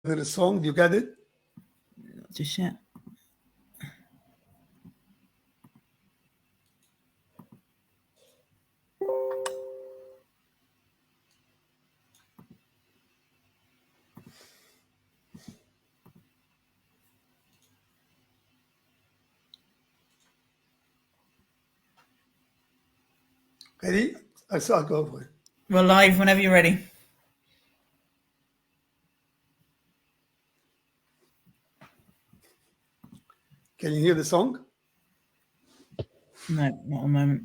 the song. Do you get it? Just yet. Ready? I'll go for it. We're live whenever you're ready. Can you hear the song? No, not a moment.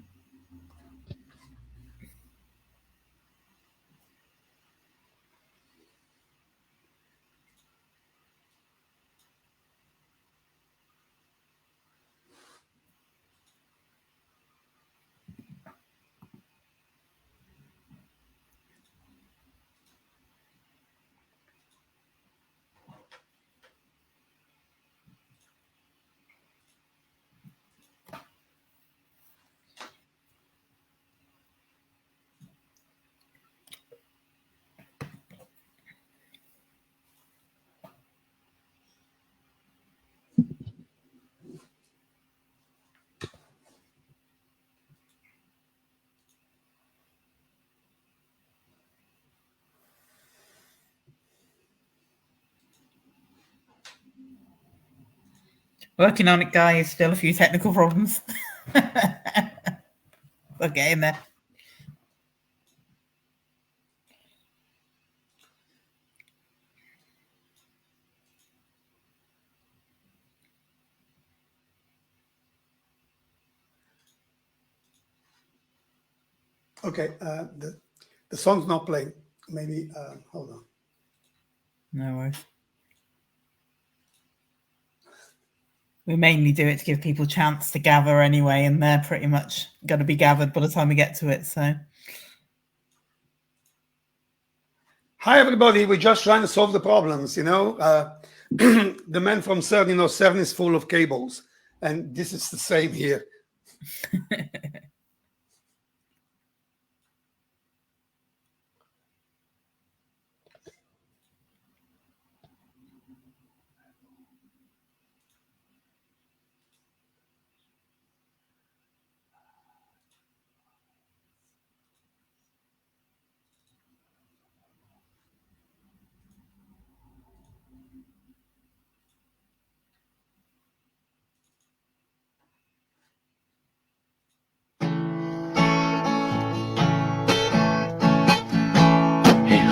Working on it, guys. Still a few technical problems. We're getting there. Okay, the song's not playing. Maybe, hold on. No worries. We mainly do it to give people a chance to gather anyway, and they're pretty much going to be gathered by the time we get to it. So, hi everybody. We're just trying to solve the problems. The man from CERN, CERN is full of cables, and this is the same here.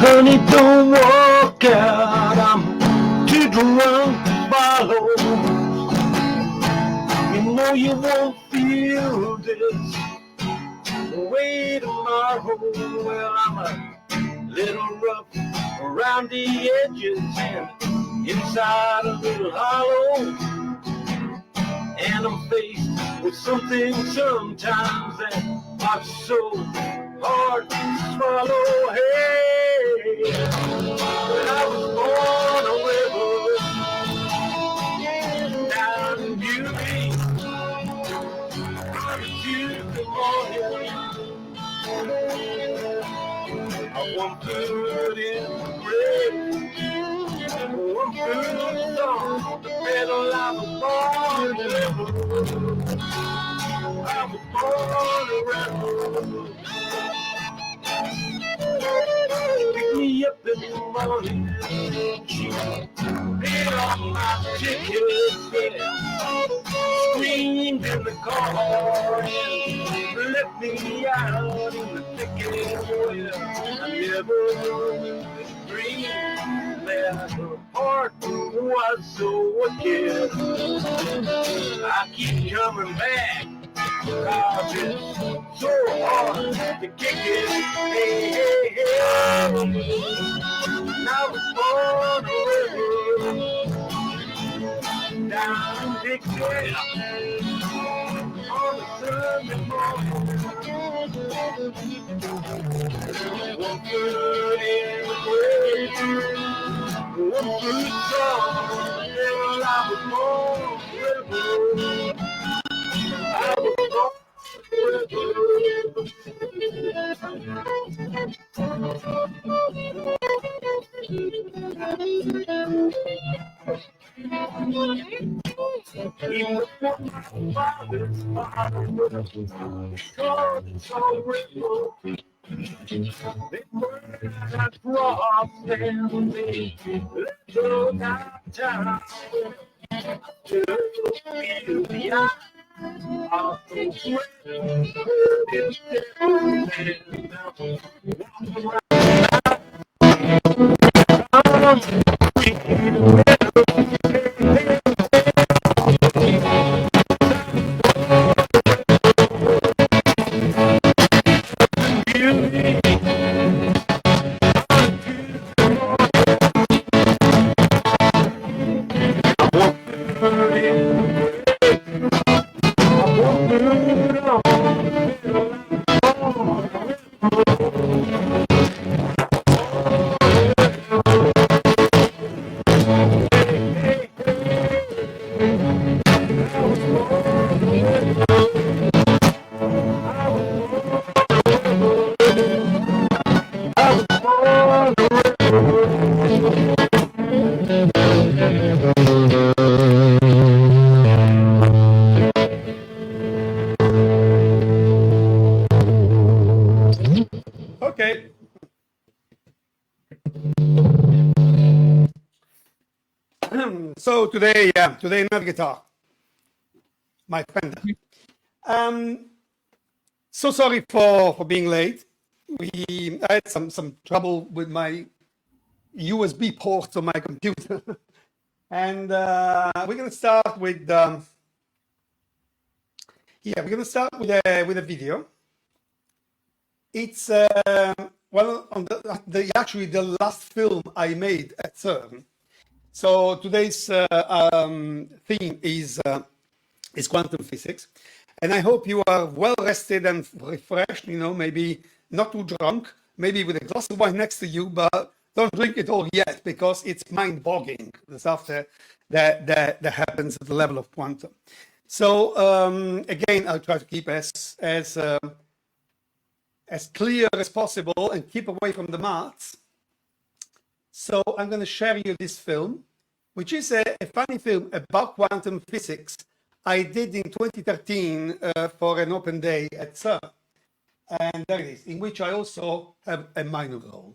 Honey, don't walk out, I'm too drunk to follow. You know you won't feel this way tomorrow. Well, I'm a little rough around the edges and inside a little hollow. And I'm faced with something sometimes that are so hard to swallow. Hey, when I was born a rebel down in Beauty, on a Tuesday morning, I want food in the bread, one food song, the pedal I was born a rebel. I was born a rebel. Pick me up in the morning, she bid on my ticket, yeah. Screamed in the car and let me out in the thicket. Well, I never dreamed that her heart was so wicked. I keep coming back, cause it's so hard to kick it. Hey, hey, hey. And I was born a river down in Dixie on a Sunday morning. One foot in the grave, one foot song. Well, I was born a river. I was born. Okay. So today not guitar, my friend. So sorry for being late. I had some trouble with my USB port on my computer, and we're gonna start with we're gonna start with a video. It's well on actually the last film I made at CERN. So today's theme is quantum physics, and I hope you are well rested and refreshed. You know, maybe not too drunk, maybe with a glass of wine next to you, but don't drink it all yet because it's mind-boggling the stuff that happens at the level of quantum. So again, I'll try to keep as clear as possible and keep away from the maths. So I'm going to share you this film, which is a funny film about quantum physics I did in 2013 for an open day at CERN. And there it is, in which I also have a minor role.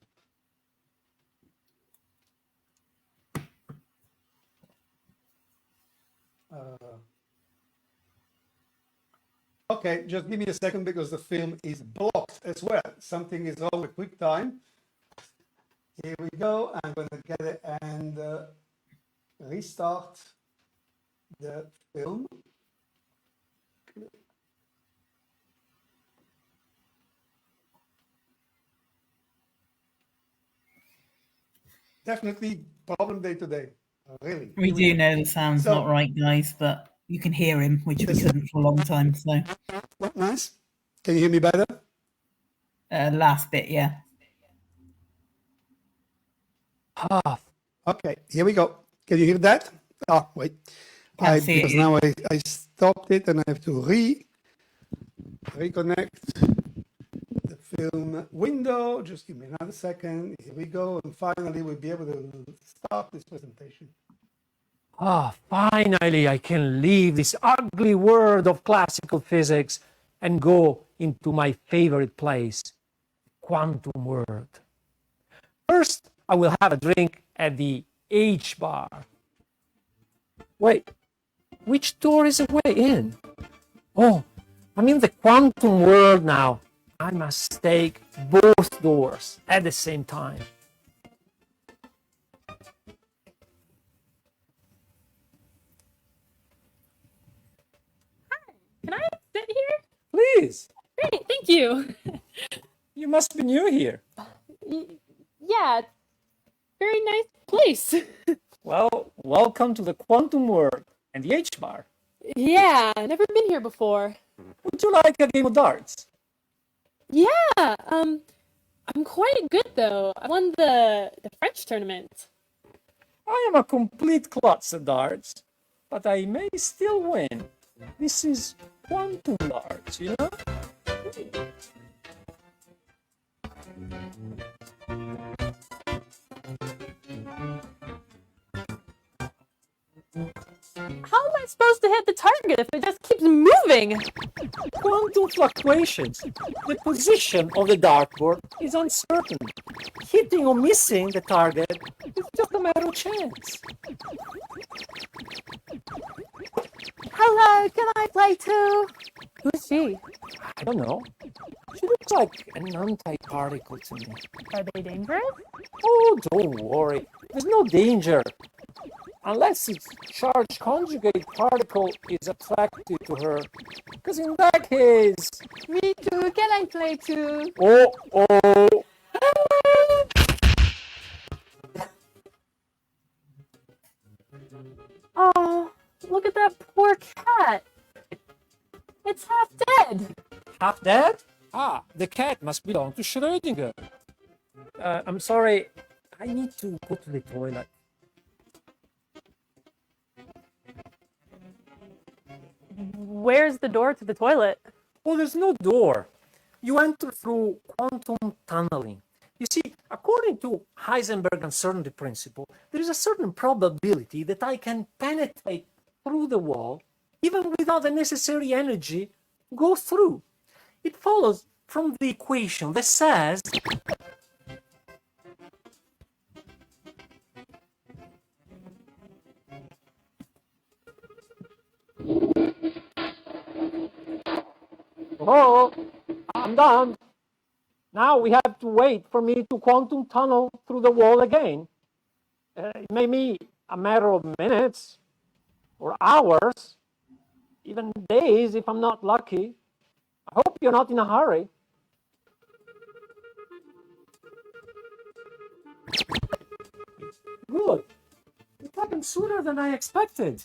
Okay, just give me a second because the film is blocked as well. Something is all a quick time. Here we go. I'm going to get it and restart the film. Definitely problem day today. Really. We do know the sound's not right, guys, but you can hear him, which we couldn't for a long time. So nice. Can you hear me better? Last bit, yeah. Okay, here we go. Can you hear that? Oh, wait. Because now I stopped it and I have to reconnect the film window. Just give me another second. Here we go. And finally, we'll be able to start this presentation. Finally, I can leave this ugly world of classical physics and go into my favorite place, quantum world. First, I will have a drink at the H bar. Wait, which door is the way in? Oh, I'm in the quantum world now. I must take both doors at the same time. Can I sit here? Please. Great, thank you. You must be new here. Yeah, very nice place. Well, welcome to the quantum world and the H bar. Yeah, never been here before. Would you like a game of darts? Yeah, I'm quite good though. I won the French tournament. I am a complete klutz at darts, but I may still win. This is quantum darts, you know? How am I supposed to hit the target if it just keeps moving? Quantum fluctuations. The position of the dartboard is uncertain. Hitting or missing the target is just a matter of chance. Hello, can I play too? Who's she? I don't know. She looks like an anti-particle to me. Are they dangerous? Oh, don't worry. There's no danger. Unless its charged conjugate particle is attracted to her. Because in that case... Me too, can I play too? Oh. Oh, look at that poor cat. It's half dead. Half dead? Ah, the cat must belong to Schrödinger. I'm sorry. I need to go to the toilet. Where's the door to the toilet? Oh, there's no door. You enter through quantum tunneling. You see, according to Heisenberg uncertainty principle, there is a certain probability that I can penetrate through the wall, even without the necessary energy, go through. It follows from the equation that says oh, I'm done. Now we have to wait for me to quantum tunnel through the wall again. It may be a matter of minutes or hours, even days if I'm not lucky. I hope you're not in a hurry. Good. It happened sooner than I expected.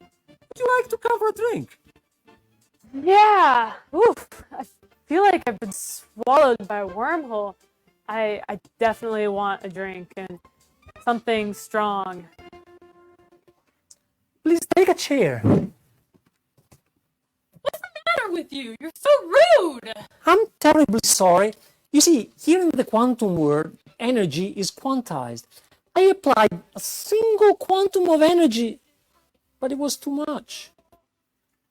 Would you like to cover a drink? Yeah. Oof. I feel like I've been swallowed by a wormhole. I definitely want a drink and something strong. Please take a chair. What's the matter with you? You're so rude. I'm terribly sorry. You see, here in the quantum world, energy is quantized. I applied a single quantum of energy, but it was too much.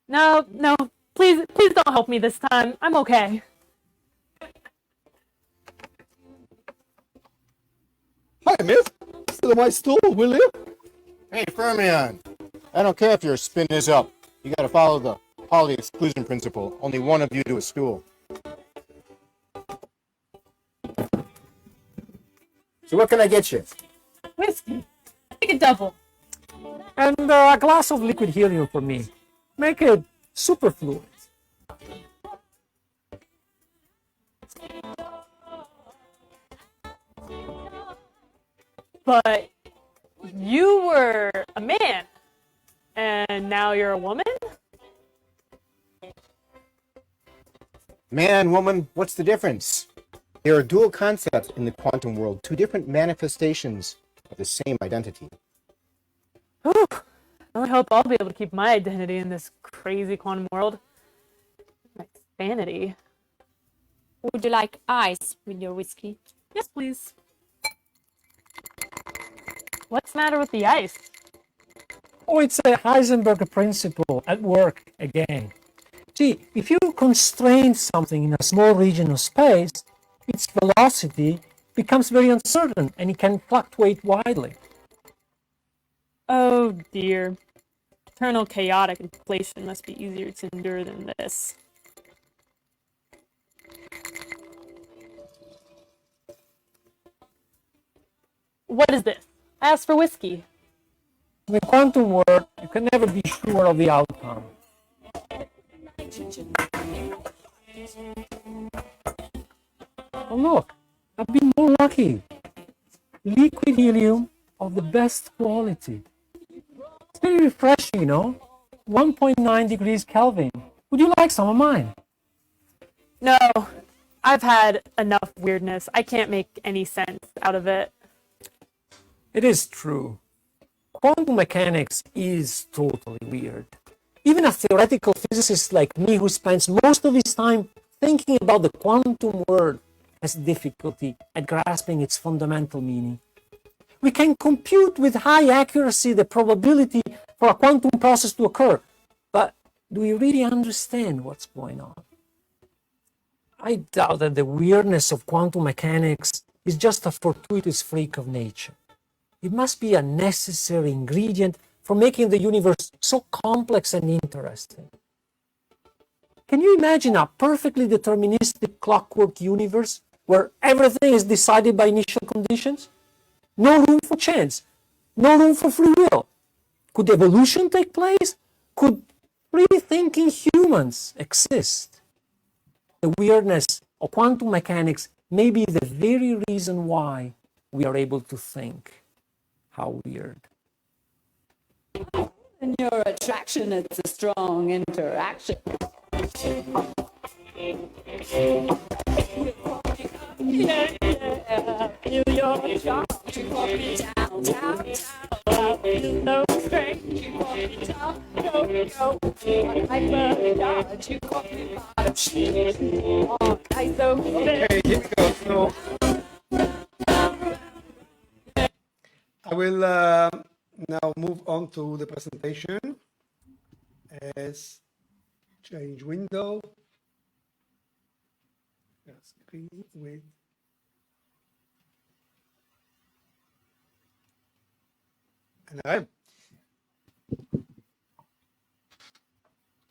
No. Please don't help me this time. I'm okay. Hi, miss. Sit on my stool, will you? Hey, Fermion. I don't care if your spin is up. You gotta follow the Pauli exclusion principle. Only one of you to a stool. So what can I get you? Whiskey. Take a double. And a glass of liquid helium for me. Make it superfluid. But you were a man, and now you're a woman? Man, woman, what's the difference? There are dual concepts in the quantum world, two different manifestations of the same identity. Whew. I hope I'll be able to keep my identity in this crazy quantum world. My sanity. Would you like ice with your whiskey? Yes, please. What's the matter with the ice? Oh, it's a Heisenberg principle at work again. See, if you constrain something in a small region of space, its velocity becomes very uncertain and it can fluctuate widely. Oh dear. Eternal chaotic inflation must be easier to endure than this. What is this? I asked for whiskey. In the quantum world, you can never be sure of the outcome. Oh look, I've been more lucky. Liquid helium of the best quality. It's very refreshing, you know? 1.9 degrees Kelvin. Would you like some of mine? No, I've had enough weirdness. I can't make any sense out of it. It is true. Quantum mechanics is totally weird. Even a theoretical physicist like me who spends most of his time thinking about the quantum world has difficulty at grasping its fundamental meaning. We can compute with high accuracy the probability for a quantum process to occur. But do we really understand what's going on? I doubt that the weirdness of quantum mechanics is just a fortuitous freak of nature. It must be a necessary ingredient for making the universe so complex and interesting. Can you imagine a perfectly deterministic clockwork universe where everything is decided by initial conditions? No room for chance, no room for free will. Could evolution take place? Could free-thinking humans exist? The weirdness of quantum mechanics may be the very reason why we are able to think. How weird. And your attraction, it's a strong interaction. Yeah, New York, York, you walk me down, down, down. You know straight, you walk me down, go, go. I'm a dodge, you walk me bottom, shit. Oh, I so Okay, here we go. So I will now move on to the presentation. As change window. Screen with and I.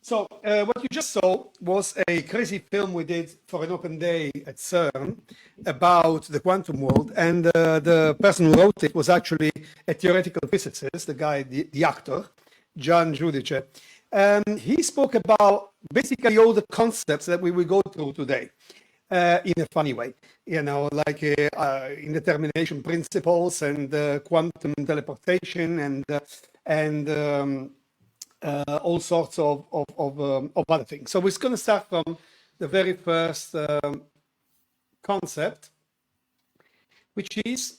So what you just saw was a crazy film we did for an open day at CERN about the quantum world, and the person who wrote it was actually a theoretical physicist, the guy, the actor, Jan Judice. He spoke about basically all the concepts that we will go through today in a funny way, you know, like indetermination principles and quantum teleportation and all sorts of other things. So we're going to start from the very first concept, which is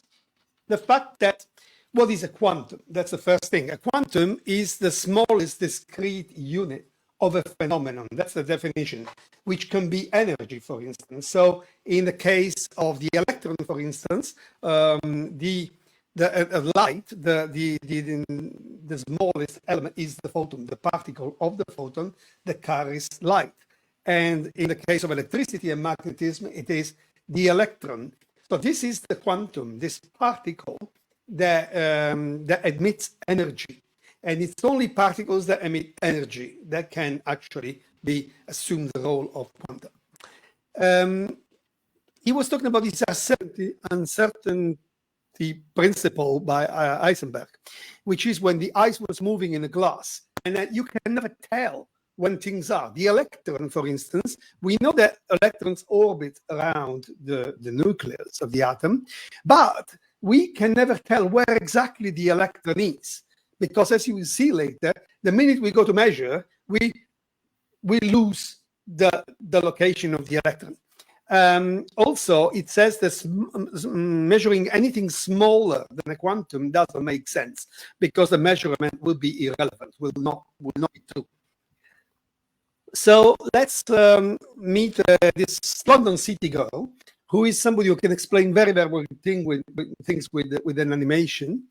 the fact that what is a quantum? That's the first thing. A quantum is the smallest discrete unit of a phenomenon. That's the definition, which can be energy, for instance. So in the case of the electron, for instance, the light, the smallest element is the photon, the particle of the photon that carries light. And in the case of electricity and magnetism, it is the electron. So this is the quantum, this particle that emits energy. And it's only particles that emit energy that can actually assume the role of quantum. He was talking about this uncertainty principle by Heisenberg, which is when the ice was moving in a glass, and that you can never tell when things are. The electron, for instance, we know that electrons orbit around the nucleus of the atom, but we can never tell where exactly the electron is, because as you will see later, the minute we go to measure, we lose the location of the electron. Also, it says that measuring anything smaller than a quantum doesn't make sense, because the measurement will be irrelevant, will not be true. So let's meet this London city girl, who is somebody who can explain very, very well things with an animation.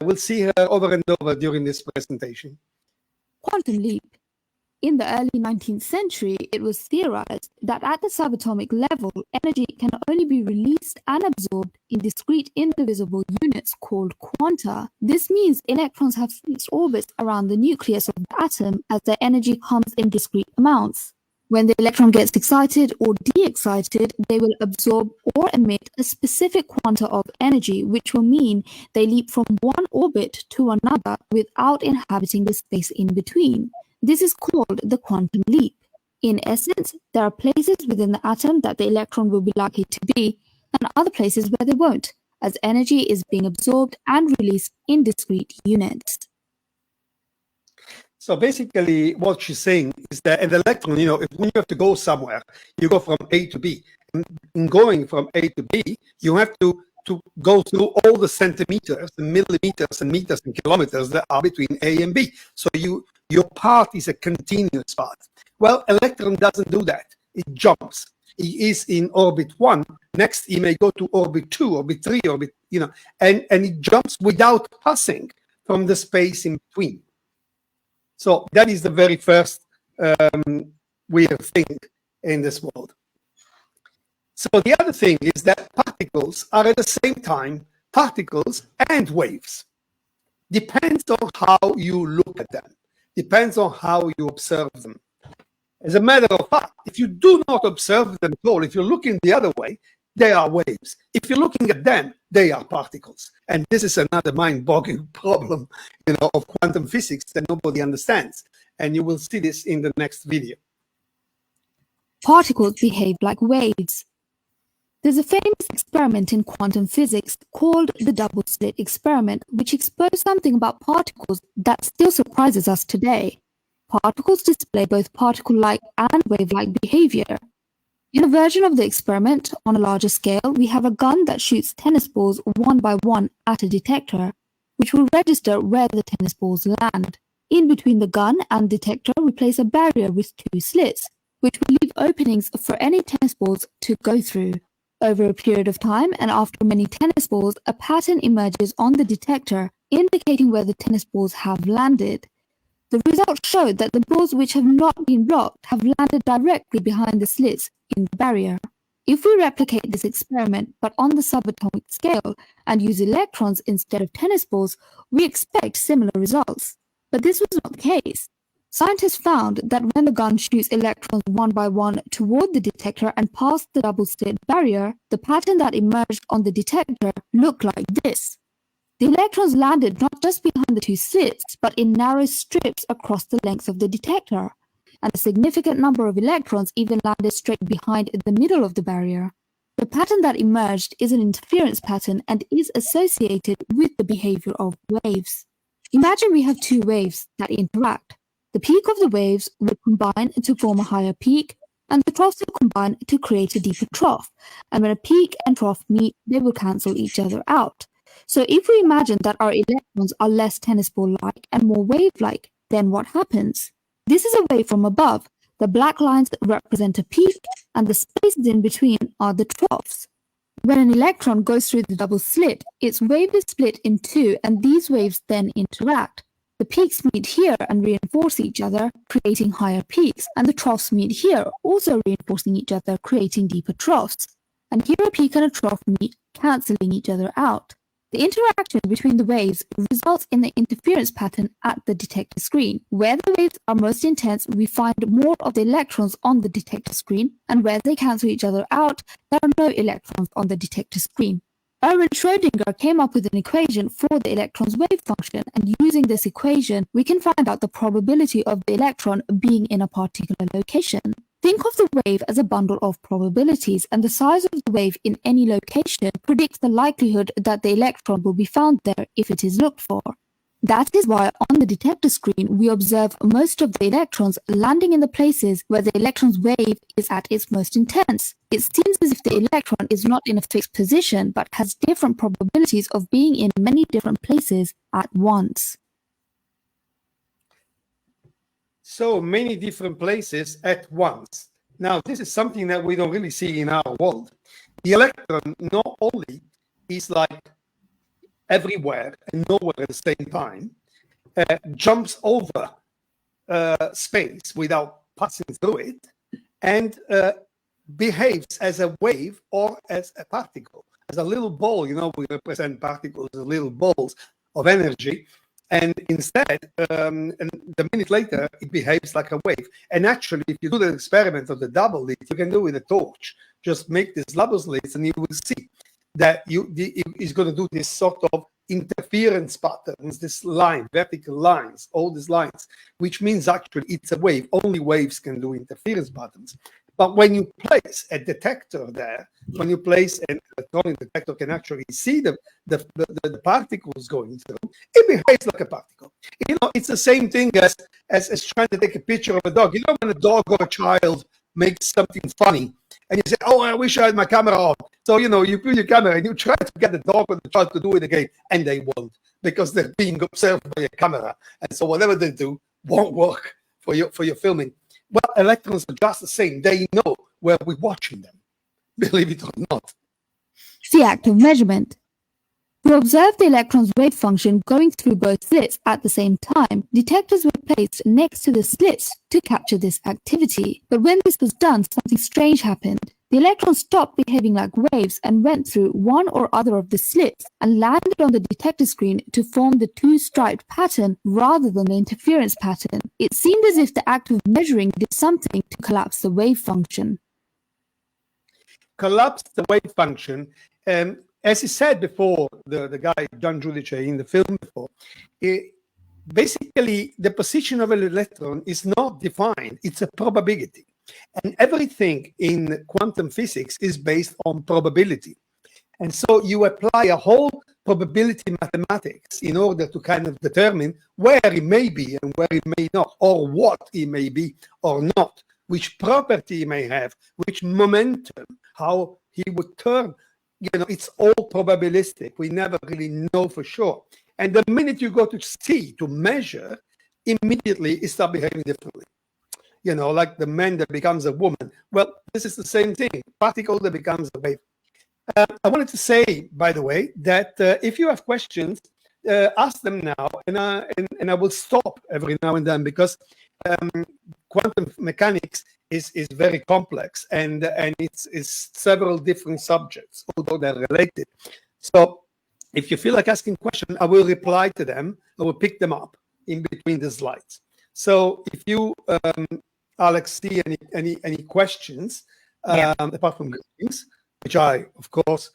We'll see her over and over during this presentation. Quantum leap. In the early 19th century, it was theorized that at the subatomic level, energy can only be released and absorbed in discrete indivisible units called quanta. This means electrons have fixed orbits around the nucleus of the atom as their energy comes in discrete amounts. When the electron gets excited or de-excited, they will absorb or emit a specific quanta of energy, which will mean they leap from one orbit to another without inhabiting the space in between. This is called the quantum leap. In essence, there are places within the atom that the electron will be likely to be, and other places where they won't, as energy is being absorbed and released in discrete units. So basically, what she's saying is that an electron, you know, when you have to go somewhere, you go from A to B. In going from A to B, you have to go through all the centimeters, the millimeters and meters and kilometers that are between A and B. So your path is a continuous path. Well, electron doesn't do that. It jumps. He is in orbit 1. Next, he may go to orbit 2, orbit 3, orbit, you know, and it jumps without passing from the space in between. So that is the very first weird thing in this world. So the other thing is that particles are at the same time particles and waves. Depends on how you look at them. Depends on how you observe them. As a matter of fact, if you do not observe them at all, if you're looking the other way, they are waves. If you're looking at them, they are particles. And this is another mind-boggling problem, of quantum physics that nobody understands. And you will see this in the next video. Particles behave like waves. There's a famous experiment in quantum physics called the double-slit experiment, which exposed something about particles that still surprises us today. Particles display both particle-like and wave-like behavior. In a version of the experiment, on a larger scale, we have a gun that shoots tennis balls one by one at a detector, which will register where the tennis balls land. In between the gun and detector, we place a barrier with two slits, which will leave openings for any tennis balls to go through. Over a period of time, and after many tennis balls, a pattern emerges on the detector, indicating where the tennis balls have landed. The results showed that the balls which have not been blocked have landed directly behind the slits in the barrier. If we replicate this experiment, but on the subatomic scale, and use electrons instead of tennis balls, we expect similar results. But this was not the case. Scientists found that when the gun shoots electrons one by one toward the detector and past the double-slit barrier, the pattern that emerged on the detector looked like this. The electrons landed not just behind the two slits, but in narrow strips across the length of the detector, and a significant number of electrons even landed straight behind the middle of the barrier. The pattern that emerged is an interference pattern and is associated with the behavior of waves. Imagine we have two waves that interact. The peak of the waves will combine to form a higher peak, and the troughs will combine to create a deeper trough. And when a peak and trough meet, they will cancel each other out. So if we imagine that our electrons are less tennis ball-like and more wave-like, then what happens? This is a wave from above. The black lines represent a peak, and the spaces in between are the troughs. When an electron goes through the double slit, its wave is split in two, and these waves then interact. The peaks meet here and reinforce each other, creating higher peaks, and the troughs meet here, also reinforcing each other, creating deeper troughs. And here a peak and a trough meet, cancelling each other out. The interaction between the waves results in the interference pattern at the detector screen. Where the waves are most intense, we find more of the electrons on the detector screen, and where they cancel each other out, there are no electrons on the detector screen. Erwin Schrödinger came up with an equation for the electron's wave function, and using this equation, we can find out the probability of the electron being in a particular location. Think of the wave as a bundle of probabilities, and the size of the wave in any location predicts the likelihood that the electron will be found there if it is looked for. That is why on the detector screen we observe most of the electrons landing in the places where the electron's wave is at its most intense. It seems as if the electron is not in a fixed position but has different probabilities of being in many different places at once. So many different places at once. Now, this is something that we don't really see in our world. The electron not only is like everywhere and nowhere at the same time, jumps over space without passing through it, and behaves as a wave or as a particle, as a little ball. We represent particles as little balls of energy, and instead, and the minute later, it behaves like a wave. And actually, if you do the experiment of the double slit, you can do it with a torch. Just make these double slits, and you will see that it's going to do this sort of interference patterns, this line, vertical lines, all these lines, which means actually it's a wave. Only waves can do interference patterns. But when you place a detector there, when you place an electronic detector can actually see the particles going through, it behaves like a particle. It's the same thing as trying to take a picture of a dog. When a dog or a child makes something funny, and you say, "Oh, I wish I had my camera on." So, you put your camera and you try to get the dog or the child to do it again, and they won't, because they're being observed by a camera. And so whatever they do won't work for your filming. Well, electrons are just the same. They know where we're watching them, believe it or not. The act of measurement. To observe the electron's wave function going through both slits at the same time, detectors were placed next to the slits to capture this activity. But when this was done, something strange happened. The electron stopped behaving like waves and went through one or other of the slits and landed on the detector screen to form the two-striped pattern rather than the interference pattern. It seemed as if the act of measuring did something to collapse the wave function. Collapse the wave function. As he said before, the guy, John Giudice, in the film before, basically the position of an electron is not defined, it's a probability. And everything in quantum physics is based on probability. And so you apply a whole probability mathematics in order to kind of determine where it may be and where it may not, or what it may be or not, which property it may have, which momentum, how he would turn. You know, it's all probabilistic. We never really know for sure. And the minute you go to see, to measure, immediately it starts behaving differently. You know, like the man that becomes a woman. Well, this is the same thing. Particle that becomes a wave. I wanted to say, by the way, that if you have questions, ask them now, and I will stop every now and then, because quantum mechanics is very complex, and it's several different subjects, although they're related. So if you feel like asking questions, I will reply to them. I will pick them up in between the slides. So if you, Alex, see any questions, apart from greetings, which I, of course,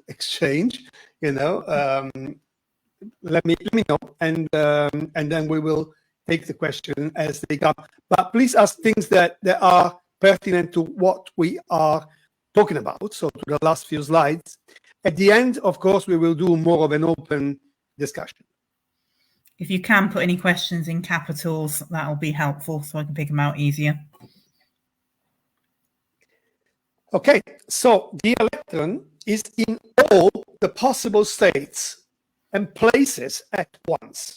exchange, you know, let me know, and then we will take the question as they come. But please ask things that are pertinent to what we are talking about. So to the last few slides. At the end, of course, we will do more of an open discussion. If you can put any questions in capitals, that will be helpful so I can pick them out easier. Okay, so the electron is in all the possible states and places at once.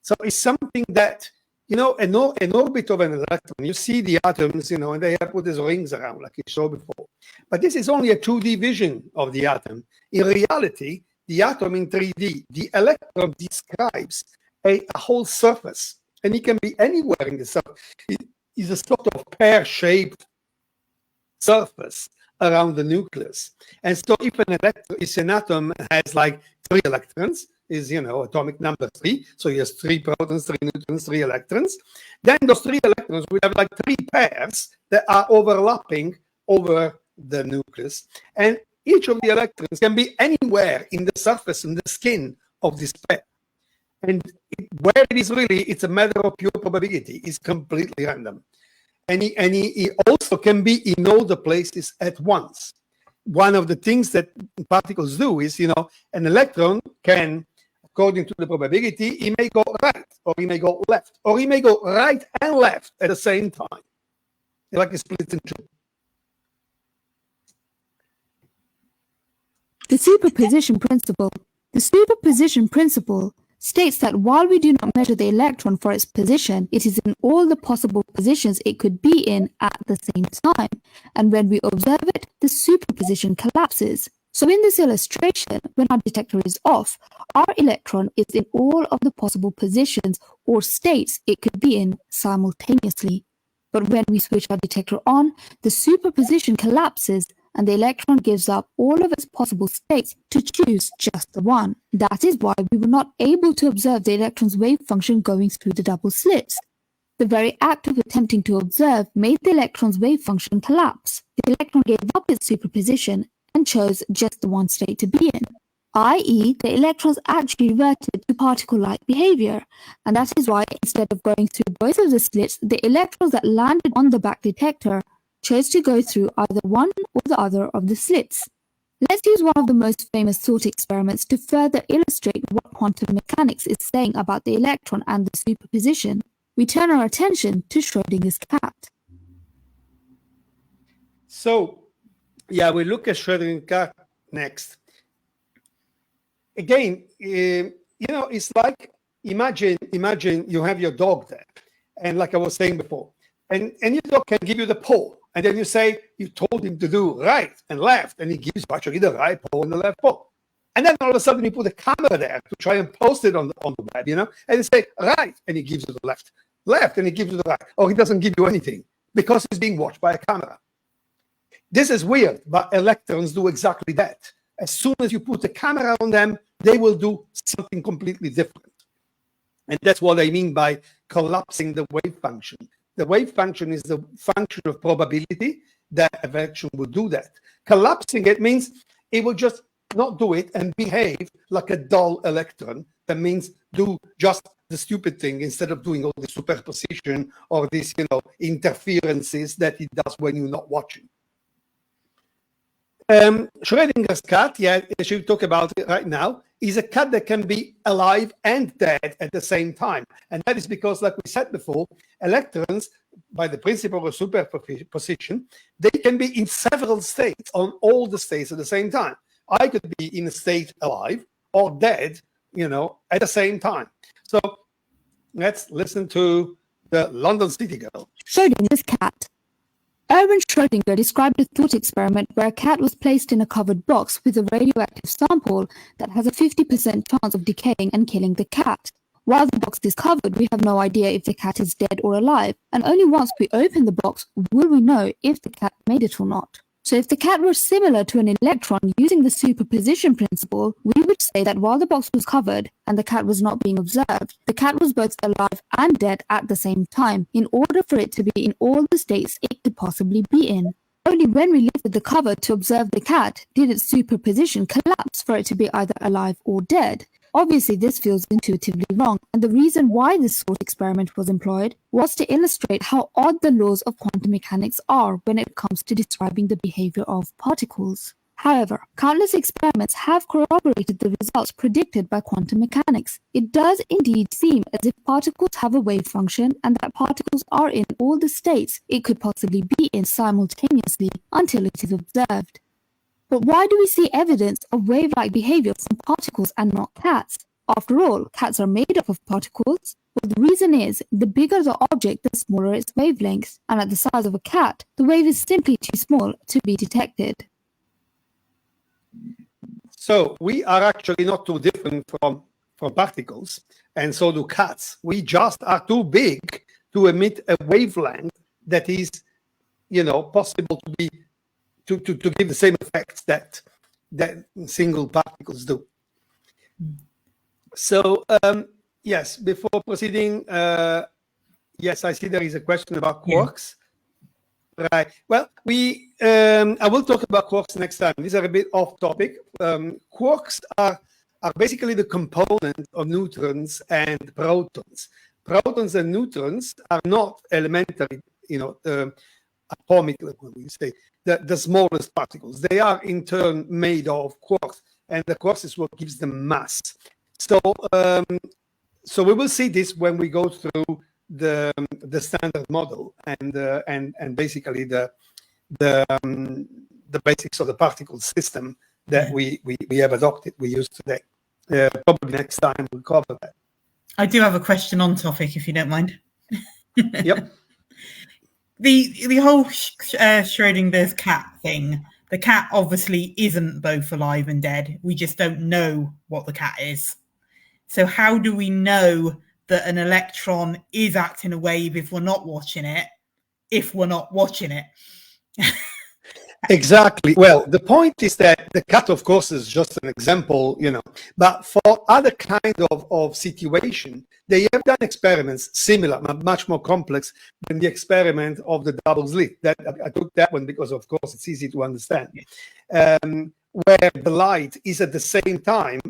So it's something that, you know, an orbit of an electron, you see the atoms, you know, and they have put these rings around like you showed before. But this is only a 2D vision of the atom. In reality, the atom in 3D, the electron describes a whole surface, and it can be anywhere in the surface. It is a sort of pear-shaped surface around the nucleus. And so if an atom has like 3 electrons, is, you know, atomic number 3, so he has 3 protons, 3 neutrons, 3 electrons, then those 3 electrons will have like 3 pairs that are overlapping over the nucleus, and each of the electrons can be anywhere in the surface, in the skin of this pair. And where it is really, it's a matter of pure probability. It's completely random. And it also can be in all the places at once. One of the things that particles do is, you know, an electron can, according to the probability, it may go right, or it may go left, or it may go right and left at the same time. Like it splits in 2. The superposition principle. The superposition principle states that while we do not measure the electron for its position, it is in all the possible positions it could be in at the same time. And when we observe it, the superposition collapses. So in this illustration, when our detector is off, our electron is in all of the possible positions or states it could be in simultaneously. But when we switch our detector on, the superposition collapses and the electron gives up all of its possible states to choose just the one. That is why we were not able to observe the electron's wave function going through the double slits. The very act of attempting to observe made the electron's wave function collapse. The electron gave up its superposition and chose just the one state to be in, i.e. the electrons actually reverted to particle-like behavior, and that is why instead of going through both of the slits, the electrons that landed on the back detector chose to go through either one or the other of the slits. Let's use one of the most famous thought experiments to further illustrate what quantum mechanics is saying about the electron and the superposition. We turn our attention to Schrödinger's cat. So, yeah, we look at Schrödinger's cat next. Again, you know, it's like, imagine you have your dog there, and like I was saying before, and your dog can give you the paw, and then you say you told him to do right and left, and he gives you actually the right paw and the left paw. And then all of a sudden you put a camera there to try and post it on the web, you know, and you say right, and he gives you the left, and he gives you the right, or he doesn't give you anything because he's being watched by a camera. This is weird, but electrons do exactly that. As soon as you put a camera on them, they will do something completely different. And that's what I mean by collapsing the wave function. The wave function is the function of probability that a electron will do that. Collapsing it means it will just not do it and behave like a dull electron. That means do just the stupid thing instead of doing all the superposition or these, you know, interferences that it does when you're not watching. Schrödinger's cat, yeah, I should talk about it right now, is a cat that can be alive and dead at the same time. And that is because, like we said before, electrons, by the principle of superposition, they can be in several states, on all the states at the same time. I could be in a state alive or dead, you know, at the same time. So let's listen to the London City Girl. Schrödinger's cat. Erwin Schrödinger described a thought experiment where a cat was placed in a covered box with a radioactive sample that has a 50% chance of decaying and killing the cat. While the box is covered, we have no idea if the cat is dead or alive, and only once we open the box will we know if the cat made it or not. So if the cat were similar to an electron using the superposition principle, we would say that while the box was covered and the cat was not being observed, the cat was both alive and dead at the same time, in order for it to be in all the states it could possibly be in. Only when we lifted the cover to observe the cat did its superposition collapse for it to be either alive or dead. Obviously, this feels intuitively wrong, and the reason why this thought experiment was employed was to illustrate how odd the laws of quantum mechanics are when it comes to describing the behavior of particles. However, countless experiments have corroborated the results predicted by quantum mechanics. It does indeed seem as if particles have a wave function and that particles are in all the states it could possibly be in simultaneously until it is observed. But why do we see evidence of wave-like behavior from particles and not cats? After all, cats are made up of particles. Well, the reason is, the bigger the object, the smaller its wavelength, and at the size of a cat, the wave is simply too small to be detected. So we are actually not too different from particles, and so do cats. We just are too big to emit a wavelength that is, you know, possible to be to give the same effects that single particles do. So yes, before proceeding, yes, I see there is a question about quarks. Yeah. Right. Well, I will talk about quarks next time. These are a bit off topic. Quarks are basically the component of neutrons and protons. Protons and neutrons are not elementary, you know, atomic, what we say, the smallest particles. They are in turn made of quarks, and the quarks is what gives them mass. So, so we will see this when we go through the standard model and basically the basics of the particle system that we have adopted, we use today. Probably next time we'll cover that. I do have a question on topic, if you don't mind. Yep. The whole Schrödinger's cat thing, the cat obviously isn't both alive and dead. We just don't know what the cat is. So how do we know that an electron is acting a wave if we're not watching it, Exactly. Well, the point is that the cat, of course, is just an example, you know, but for other kind of situation, they have done experiments similar, much more complex than the experiment of the double slit. That I took that one because, of course, it's easy to understand. Where the light is at the same time,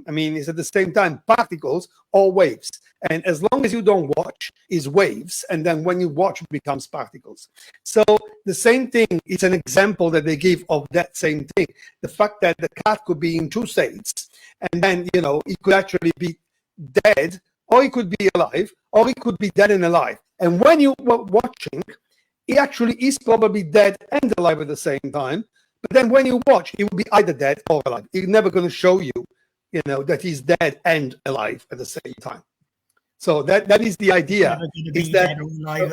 particles or waves. And as long as you don't watch, is waves. And then when you watch, it becomes particles. So the same thing, it's an example that they give of that same thing. The fact that the cat could be in two states, and then, you know, it could actually be dead, or it could be alive, or it could be dead and alive. And when you were watching, it actually is probably dead and alive at the same time. But then when you watch, it will be either dead or alive. It's never going to show you, you know, that he's dead and alive at the same time. So that is the idea. Is that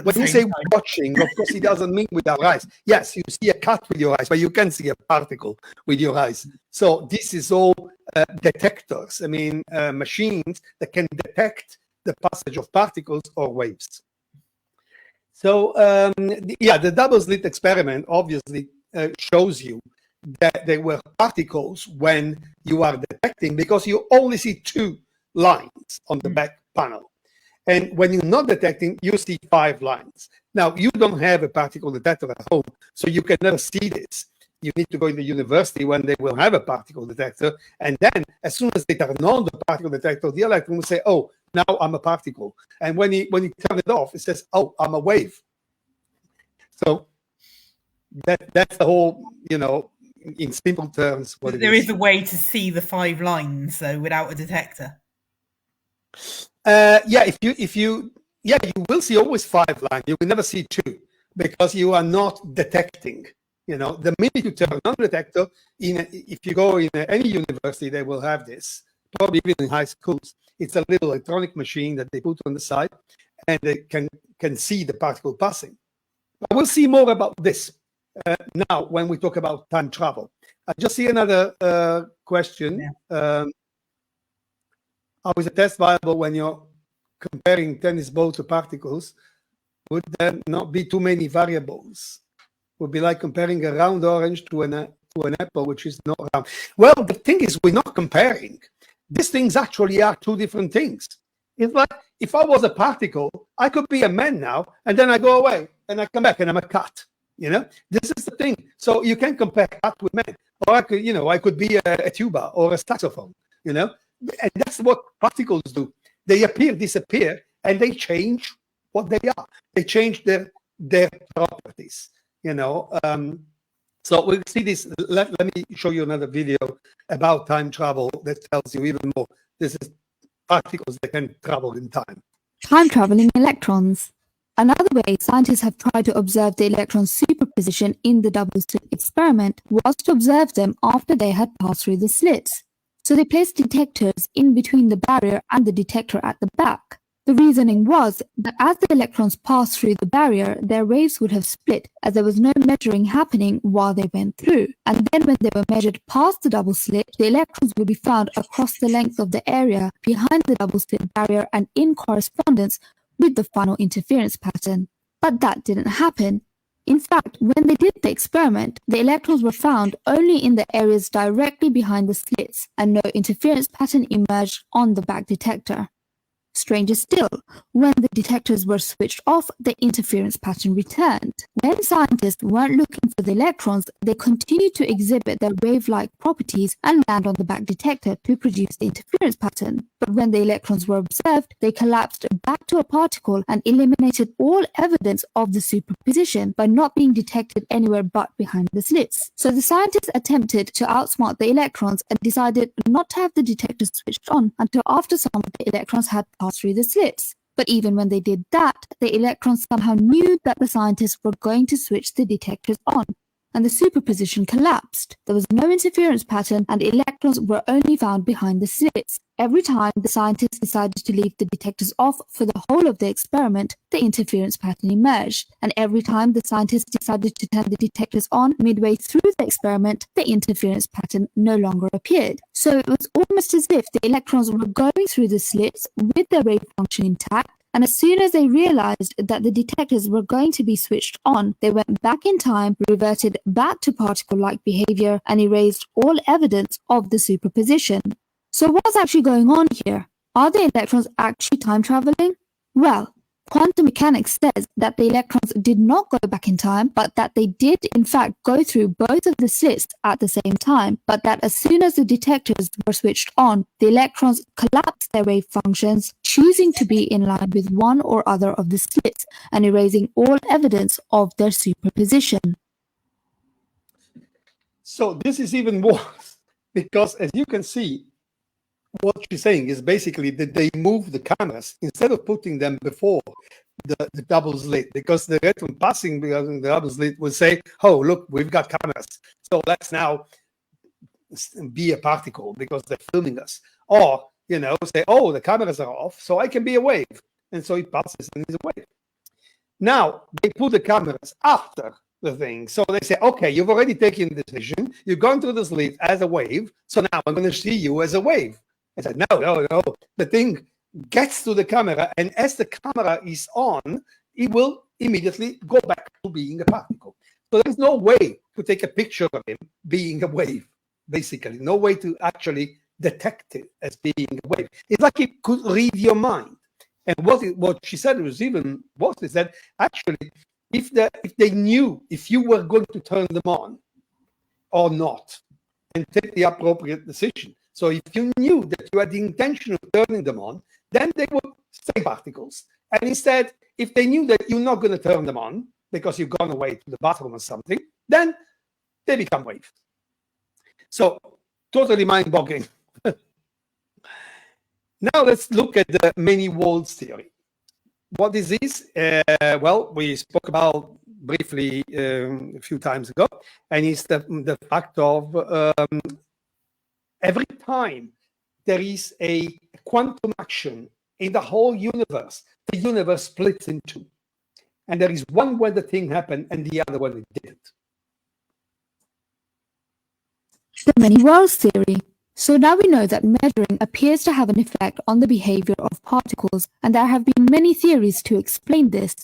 when you say watching, of course, it doesn't mean with our eyes. Yes, you see a cat with your eyes, but you can see a particle with your eyes. So this is all detectors, machines that can detect the passage of particles or waves. So the double slit experiment obviously shows you that there were particles when you are detecting, because you only see 2 lines on the back panel. And when you're not detecting, you see 5 lines. Now, you don't have a particle detector at home, so you can never see this. You need to go in the university when they will have a particle detector. And then as soon as they turn on the particle detector, the electron will say, oh, now I'm a particle. And when you turn it off, it says, oh, I'm a wave. So that's the whole, in simple terms, what it is. There is a way to see the 5 lines, though, without a detector. You will see always 5 lines. You will never see 2 because you are not detecting. The minute you turn on the detector, if you go in any university, they will have this. Probably even in high schools, it's a little electronic machine that they put on the side, and they can see the particle passing. But we'll see more about this now when we talk about time travel. I just see another question. Yeah. How is a test viable when you're comparing tennis ball to particles? Would there not be too many variables? Would be like comparing a round orange to an apple, which is not round. Well, the thing is, we're not comparing. These things actually are 2 different things. It's like if I was a particle, I could be a man now, and then I go away, and I come back, and I'm a cat. This is the thing. So you can compare cat with man, or I could be a tuba or a saxophone. And that's what particles do. They appear, disappear, and they change what they are. They change their properties. So we'll see this. Let me show you another video about time travel that tells you even more. This is particles that can travel in time. Time traveling electrons. Another way scientists have tried to observe the electron superposition in the double slit experiment was to observe them after they had passed through the slits. So they placed detectors in between the barrier and the detector at the back. The reasoning was that as the electrons passed through the barrier, their waves would have split, as there was no measuring happening while they went through. And then when they were measured past the double slit, the electrons would be found across the length of the area behind the double slit barrier and in correspondence with the final interference pattern. But that didn't happen. In fact, when they did the experiment, the electrons were found only in the areas directly behind the slits, and no interference pattern emerged on the back detector. Stranger still, when the detectors were switched off, the interference pattern returned. When scientists weren't looking for the electrons, they continued to exhibit their wave-like properties and land on the back detector to produce the interference pattern. But when the electrons were observed, they collapsed back to a particle and eliminated all evidence of the superposition by not being detected anywhere but behind the slits. So the scientists attempted to outsmart the electrons and decided not to have the detectors switched on until after some of the electrons had passed through the slits. But even when they did that, the electrons somehow knew that the scientists were going to switch the detectors on, and the superposition collapsed. There was no interference pattern, and electrons were only found behind the slits. Every time the scientists decided to leave the detectors off for the whole of the experiment, the interference pattern emerged. And every time the scientists decided to turn the detectors on midway through the experiment, the interference pattern no longer appeared. So it was almost as if the electrons were going through the slits with their wave function intact, and as soon as they realized that the detectors were going to be switched on, they went back in time, reverted back to particle-like behavior, and erased all evidence of the superposition. So what's actually going on here? Are the electrons actually time traveling? Well, quantum mechanics says that the electrons did not go back in time, but that they did in fact go through both of the slits at the same time, but that as soon as the detectors were switched on, the electrons collapsed their wave functions, choosing to be in line with one or other of the slits and erasing all evidence of their superposition. So this is even worse, because as you can see, what she's saying is basically that they move the cameras instead of putting them before the double slit, because the electron passing because the double slit will say, oh, look, we've got cameras, so let's now be a particle because they're filming us. Or, say, oh, the cameras are off, so I can be a wave. And so it passes and is a wave. Now, they put the cameras after the thing. So they say, okay, you've already taken the decision. You've gone through the slit as a wave. So now I'm going to see you as a wave. I said, no, no, no. The thing gets to the camera, and as the camera is on, it will immediately go back to being a particle. So there's no way to take a picture of him being a wave, basically. No way to actually detect it as being a wave. It's like it could read your mind. And what she said was even worse, is that actually, if they knew if you were going to turn them on or not, and take the appropriate decision. So if you knew that you had the intention of turning them on, then they would stay particles. And instead, if they knew that you're not going to turn them on because you've gone away to the bathroom or something, then they become waves. So totally mind-boggling. Now let's look at the many worlds theory. What is this? Well, we spoke about briefly a few times ago, and it's the fact of every time there is a quantum action in the whole universe, the universe splits in two. And there is one where the thing happened and the other where it didn't. The many worlds theory. So now we know that measuring appears to have an effect on the behavior of particles, and there have been many theories to explain this.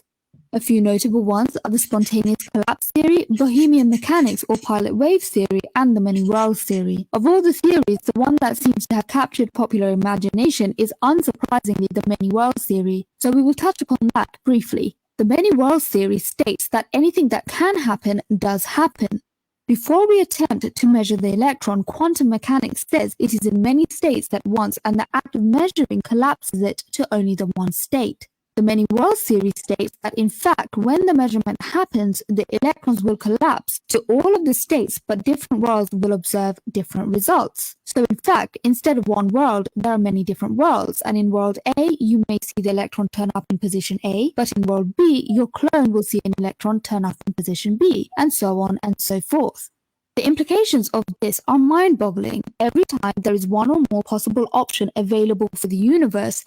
A few notable ones are the spontaneous collapse theory, Bohemian mechanics or pilot waves theory, and the many worlds theory. Of all the theories, the one that seems to have captured popular imagination is unsurprisingly the many worlds theory, so we will touch upon that briefly. The many worlds theory states that anything that can happen does happen. Before we attempt to measure the electron, quantum mechanics says it is in many states at once, and the act of measuring collapses it to only the one state. The many worlds theory states that in fact, when the measurement happens, the electrons will collapse to all of the states, but different worlds will observe different results. So in fact, instead of one world, there are many different worlds, and in world A, you may see the electron turn up in position A, but in world B, your clone will see an electron turn up in position B, and so on and so forth. The implications of this are mind-boggling. Every time there is one or more possible option available for the universe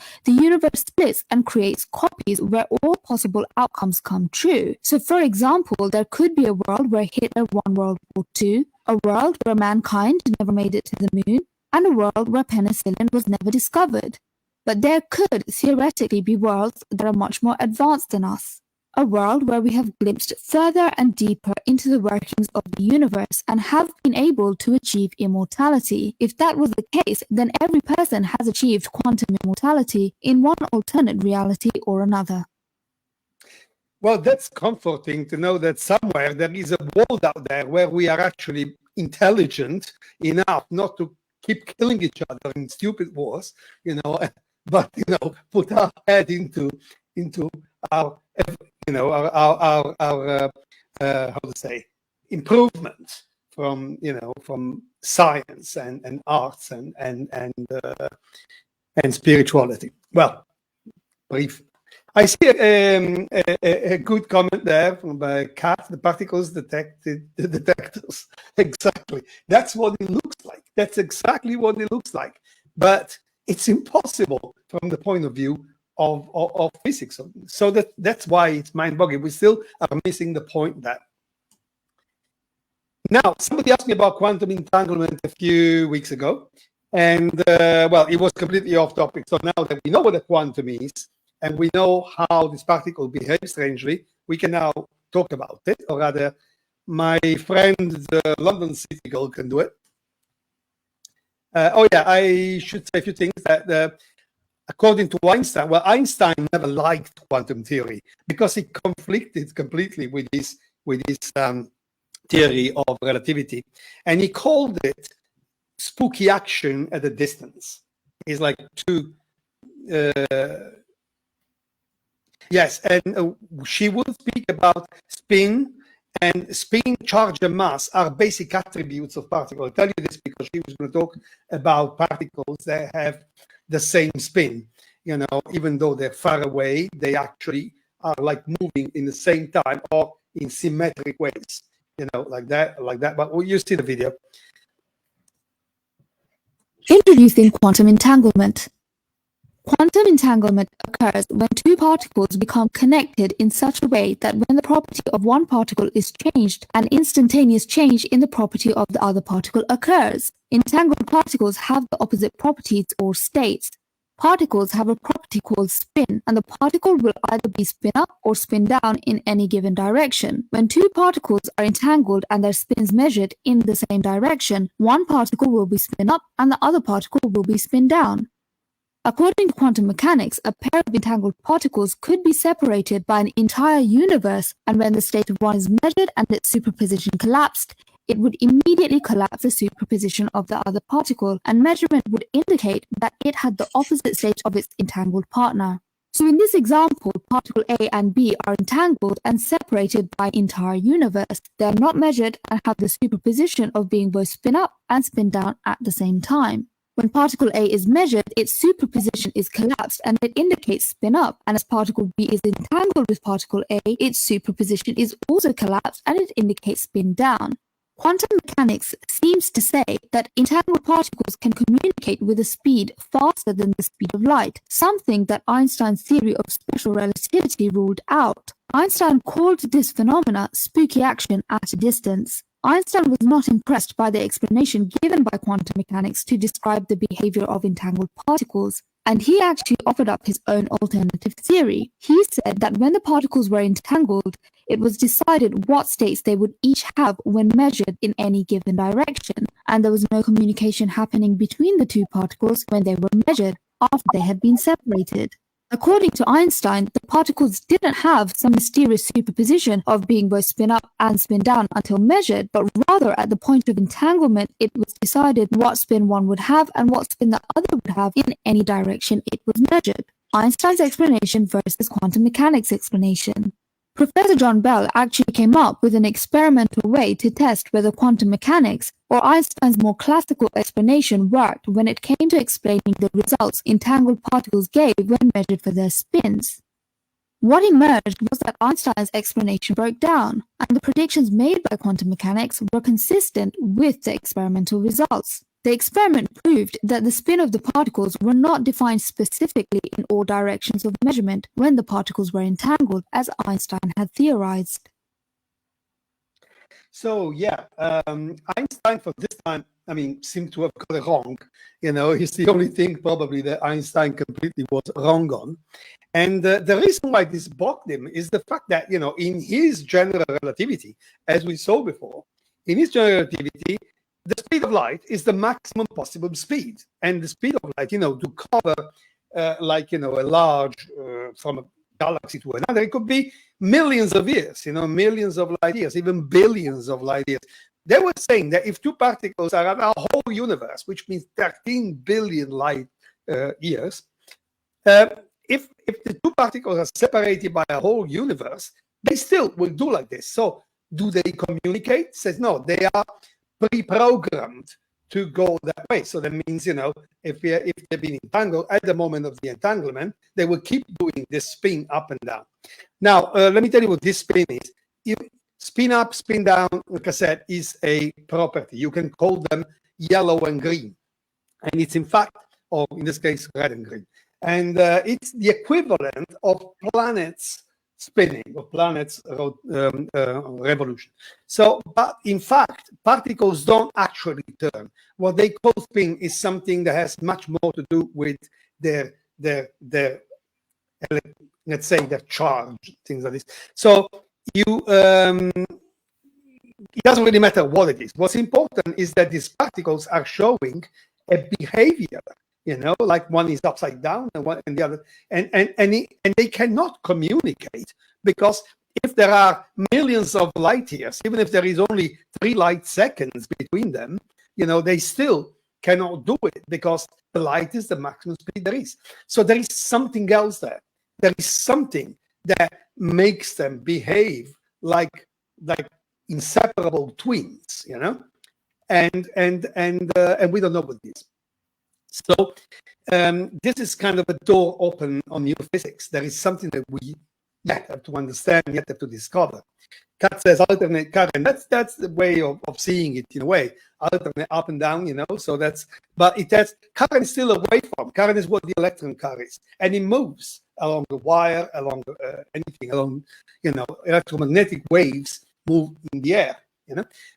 splits and creates copies where all possible outcomes come true. So for example, there could be a world where Hitler won World War II, a world where mankind never made it to the moon, and a world where penicillin was never discovered. But there could theoretically be worlds that are much more advanced than us. A world where we have glimpsed further and deeper into the workings of the universe and have been able to achieve immortality. If that was the case, then every person has achieved quantum immortality in one alternate reality or another. Well, that's comforting to know that somewhere there is a world out there where we are actually intelligent enough not to keep killing each other in stupid wars, but put our head into our how to say, improvement from science and arts and spirituality. Well, brief. I see a good comment there from Kat, the particles detectors. Exactly. That's what it looks like. That's exactly what it looks like. But it's impossible from the point of view of physics. So that's why it's mind-boggling. We still are missing the point there. Now, somebody asked me about quantum entanglement a few weeks ago, and well, it was completely off topic. So now that we know what a quantum is, and we know how this particle behaves strangely, we can now talk about it, or rather, my friend, the London City girl, can do it. Oh yeah, I should say a few things that according to Einstein, well, Einstein never liked quantum theory because it conflicted completely with his theory of relativity, and he called it spooky action at a distance. It's like too. Yes, and she will speak about spin, and spin, charge, and mass are basic attributes of particles. I'll tell you this because she was going to talk about particles that have the same spin. Even though they're far away, they actually are like moving in the same time or in symmetric ways. Like that. But you see the video. Introducing quantum entanglement. Quantum entanglement occurs when two particles become connected in such a way that when the property of one particle is changed, an instantaneous change in the property of the other particle occurs. Entangled particles have the opposite properties or states. Particles have a property called spin, and the particle will either be spin up or spin down in any given direction. When two particles are entangled and their spins measured in the same direction, one particle will be spin up and the other particle will be spin down. According to quantum mechanics, a pair of entangled particles could be separated by an entire universe, and when the state of one is measured and its superposition collapsed, it would immediately collapse the superposition of the other particle, and measurement would indicate that it had the opposite state of its entangled partner. So in this example, particle A and B are entangled and separated by an entire universe. They are not measured and have the superposition of being both spin up and spin down at the same time. When particle A is measured, its superposition is collapsed and it indicates spin up, and as particle B is entangled with particle A, its superposition is also collapsed and it indicates spin down. Quantum mechanics seems to say that entangled particles can communicate with a speed faster than the speed of light, something that Einstein's theory of special relativity ruled out. Einstein called this phenomena spooky action at a distance. Einstein was not impressed by the explanation given by quantum mechanics to describe the behavior of entangled particles, and he actually offered up his own alternative theory. He said that when the particles were entangled, it was decided what states they would each have when measured in any given direction, and there was no communication happening between the two particles when they were measured after they had been separated. According to Einstein, the particles didn't have some mysterious superposition of being both spin up and spin down until measured, but rather at the point of entanglement, it was decided what spin one would have and what spin the other would have in any direction it was measured. Einstein's explanation versus quantum mechanics explanation. Professor John Bell actually came up with an experimental way to test whether quantum mechanics or Einstein's more classical explanation worked when it came to explaining the results entangled particles gave when measured for their spins. What emerged was that Einstein's explanation broke down, and the predictions made by quantum mechanics were consistent with the experimental results. The experiment proved that the spin of the particles were not defined specifically in all directions of measurement when the particles were entangled, as Einstein had theorized. So yeah, Einstein for this time, seemed to have got it wrong. He's the only thing probably that Einstein completely was wrong on. And the reason why this bugged him is the fact that, in his general relativity, as we saw before, in his general relativity, the speed of light is the maximum possible speed. And the speed of light, to cover a large, from a galaxy to another, it could be millions of years, millions of light years, even billions of light years. They were saying that if two particles are at our whole universe, which means 13 billion light years, if the two particles are separated by a whole universe, they still will do like this. So do they communicate? Says no, they are pre-programmed to go that way. So that means, if they've been entangled at the moment of the entanglement, they will keep doing this spin up and down. Now, let me tell you what this spin is. Spin up, spin down, like I said, is a property. You can call them yellow and green. And it's in fact, or in this case, red and green. And it's the equivalent of planets spinning, or planets revolution. So, but in fact, particles don't actually turn. What they call spin is something that has much more to do with their let's say their charge, things like this. So it doesn't really matter what it is. What's important is that these particles are showing a behavior, like one is upside down and one and the other, and they cannot communicate, because if there are millions of light years, even if there is only 3 light seconds between them, they still cannot do it, because the light is the maximum speed there is. So there is something else there. There is something that makes them behave like inseparable twins, and we don't know what it is. So this is kind of a door open on new physics. There is something that we yet have to understand, yet have to discover. Kat says alternate current. That's the way of seeing it in a way. Alternate up and down, So but it has current is still a waveform. Current is what the electron carries, and it moves along the wire, along anything, along electromagnetic waves move in the air.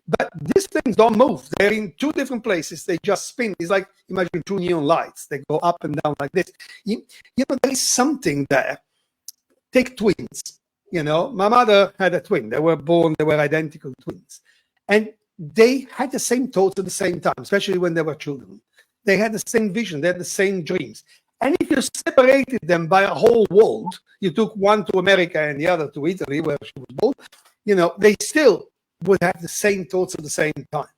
But these things don't move. They're in two different places. They just spin. It's like imagine two neon lights. They go up and down like this. There is something there. Take twins. My mother had a twin. They were born, they were identical twins. And they had the same thoughts at the same time, especially when they were children. They had the same vision, they had the same dreams. And if you separated them by a whole world, you took one to America and the other to Italy, where she was born, they still would have the same thoughts at the same time.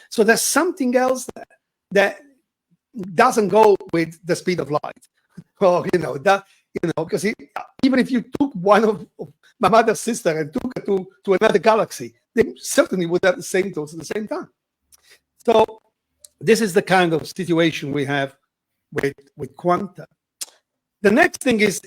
So there's something else there that doesn't go with the speed of light. Or, because even if you took one of my mother's sister and took her to another galaxy, they certainly would have the same thoughts at the same time. So this is the kind of situation we have with quanta. The next thing is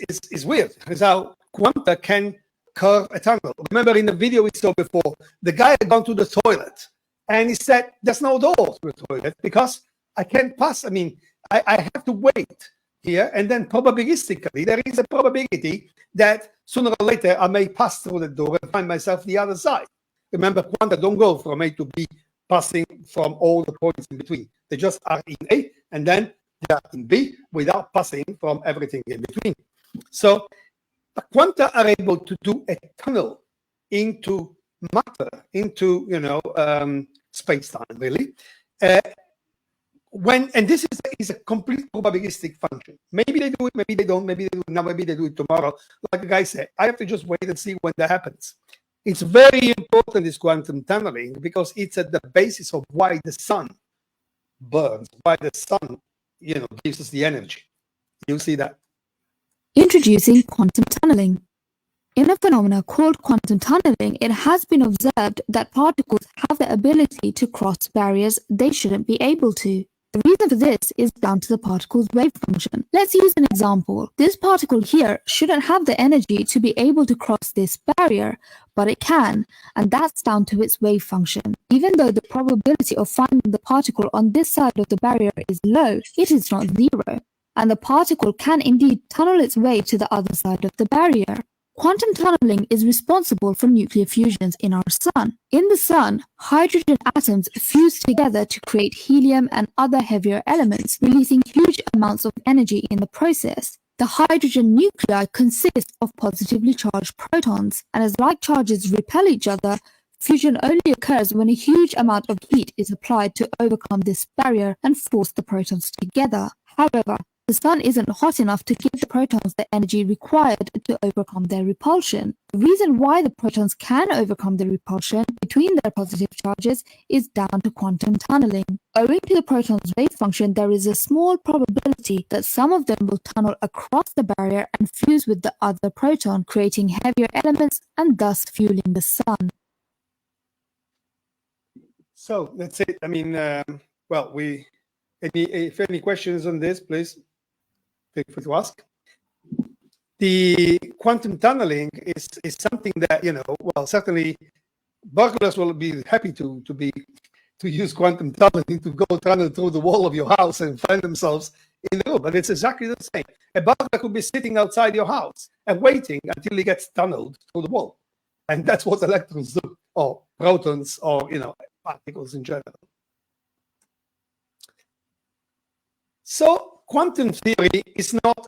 weird, is how quanta can curve a tunnel. Remember in the video we saw before, the guy had gone to the toilet and he said, there's no door to the toilet because I can't pass. I have to wait here, and then probabilistically, there is a probability that sooner or later I may pass through the door and find myself the other side. Remember, quanta don't go from A to B, passing from all the points in between. They just are in A, and then they are in B without passing from everything in between. So quanta are able to do a tunnel into matter, into space-time, really. And this is a complete probabilistic function. Maybe they do it, maybe they don't, maybe they do it now, maybe they do it tomorrow. Like the guy said, I have to just wait and see when that happens. It's very important, this quantum tunneling, because it's at the basis of why the sun burns, why the sun, gives us the energy. You'll see that. Introducing quantum tunneling. In a phenomena called quantum tunneling, it has been observed that particles have the ability to cross barriers they shouldn't be able to. The reason for this is down to the particle's wave function. Let's use an example. This particle here shouldn't have the energy to be able to cross this barrier, but it can, and that's down to its wave function. Even though the probability of finding the particle on this side of the barrier is low, it is not zero, and the particle can indeed tunnel its way to the other side of the barrier. Quantum tunneling is responsible for nuclear fusions in our sun. In the sun, hydrogen atoms fuse together to create helium and other heavier elements, releasing huge amounts of energy in the process. The hydrogen nuclei consist of positively charged protons, and as like charges repel each other, fusion only occurs when a huge amount of heat is applied to overcome this barrier and force the protons together. However, the sun isn't hot enough to give the protons the energy required to overcome their repulsion. The reason why the protons can overcome the repulsion between their positive charges is down to quantum tunneling. Owing to the proton's wave function, there is a small probability that some of them will tunnel across the barrier and fuse with the other proton, creating heavier elements and thus fueling the sun. So that's it. If any questions on this, please feel free to ask. The quantum tunneling is something that, certainly burglars will be happy to use quantum tunneling to go tunnel through the wall of your house and find themselves in the room. But it's exactly the same. A burglar could be sitting outside your house and waiting until he gets tunneled through the wall. And that's what electrons do, or protons, or, particles in general. So quantum theory is not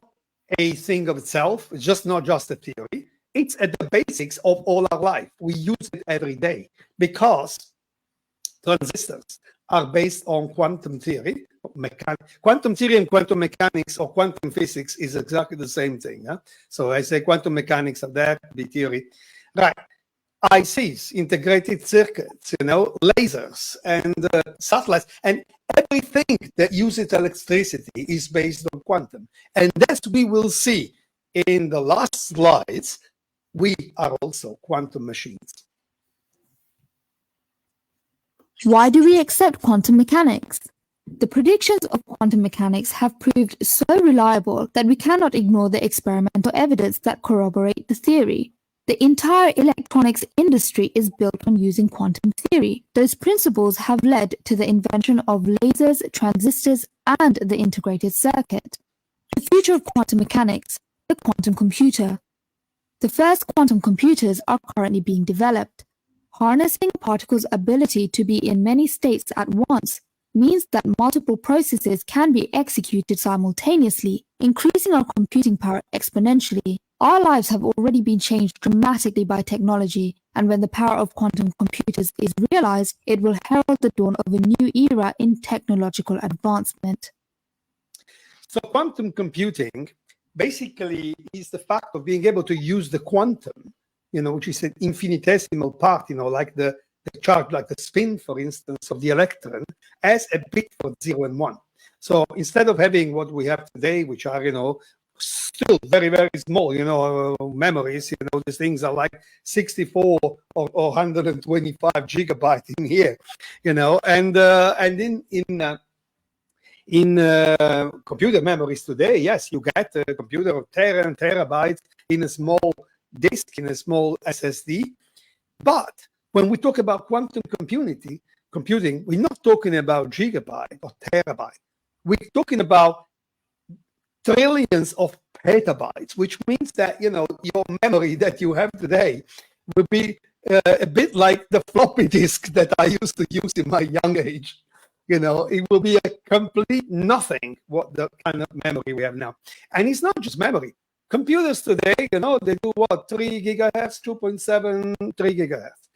a thing of itself. It's not just a theory. It's at the basics of all our life. We use it every day because transistors are based on quantum theory. Quantum theory and quantum mechanics or quantum physics is exactly the same thing. So I say quantum mechanics are there, the theory. Right. ICs, integrated circuits, lasers and satellites, and everything that uses electricity is based on quantum. And as we will see in the last slides, we are also quantum machines. Why do we accept quantum mechanics? The predictions of quantum mechanics have proved so reliable that we cannot ignore the experimental evidence that corroborate the theory. The entire electronics industry is built on using quantum theory. Those principles have led to the invention of lasers, transistors, and the integrated circuit. The future of quantum mechanics, the quantum computer. The first quantum computers are currently being developed. Harnessing particles' ability to be in many states at once means that multiple processes can be executed simultaneously, increasing our computing power exponentially. Our lives have already been changed dramatically by technology, and when the power of quantum computers is realized, it will herald the dawn of a new era in technological advancement. So quantum computing basically is the fact of being able to use the quantum, which is an infinitesimal part, like the charge, like the spin, for instance, of the electron, as a bit for 0 and 1. So instead of having what we have today, which are, still very, very small, memories, these things are like 64 or 125 gigabytes in here, and in computer memories today, yes, you get a computer of terabytes in a small disk, in a small SSD. But when we talk about quantum computing, we're not talking about gigabyte or terabyte. We're talking about trillions of petabytes, which means that, your memory that you have today will be a bit like the floppy disk that I used to use in my young age. It will be a complete nothing what the kind of memory we have now. And it's not just memory. Computers today, they do what? 3 gigahertz, 2.7, 3 gigahertz.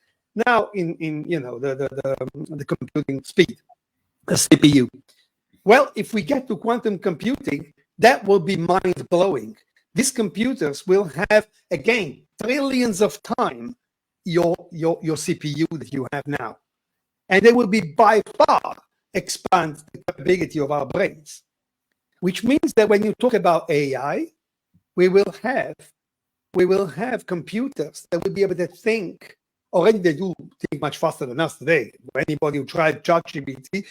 Now in the computing speed, the CPU. Well, if we get to quantum computing, that will be mind-blowing. These computers will have, again, trillions of times your CPU that you have now. And they will be by far expand the capability of our brains, which means that when you talk about AI, we will have computers that will be able to think. Already they do think much faster than us today. Anybody who tried ChatGPT,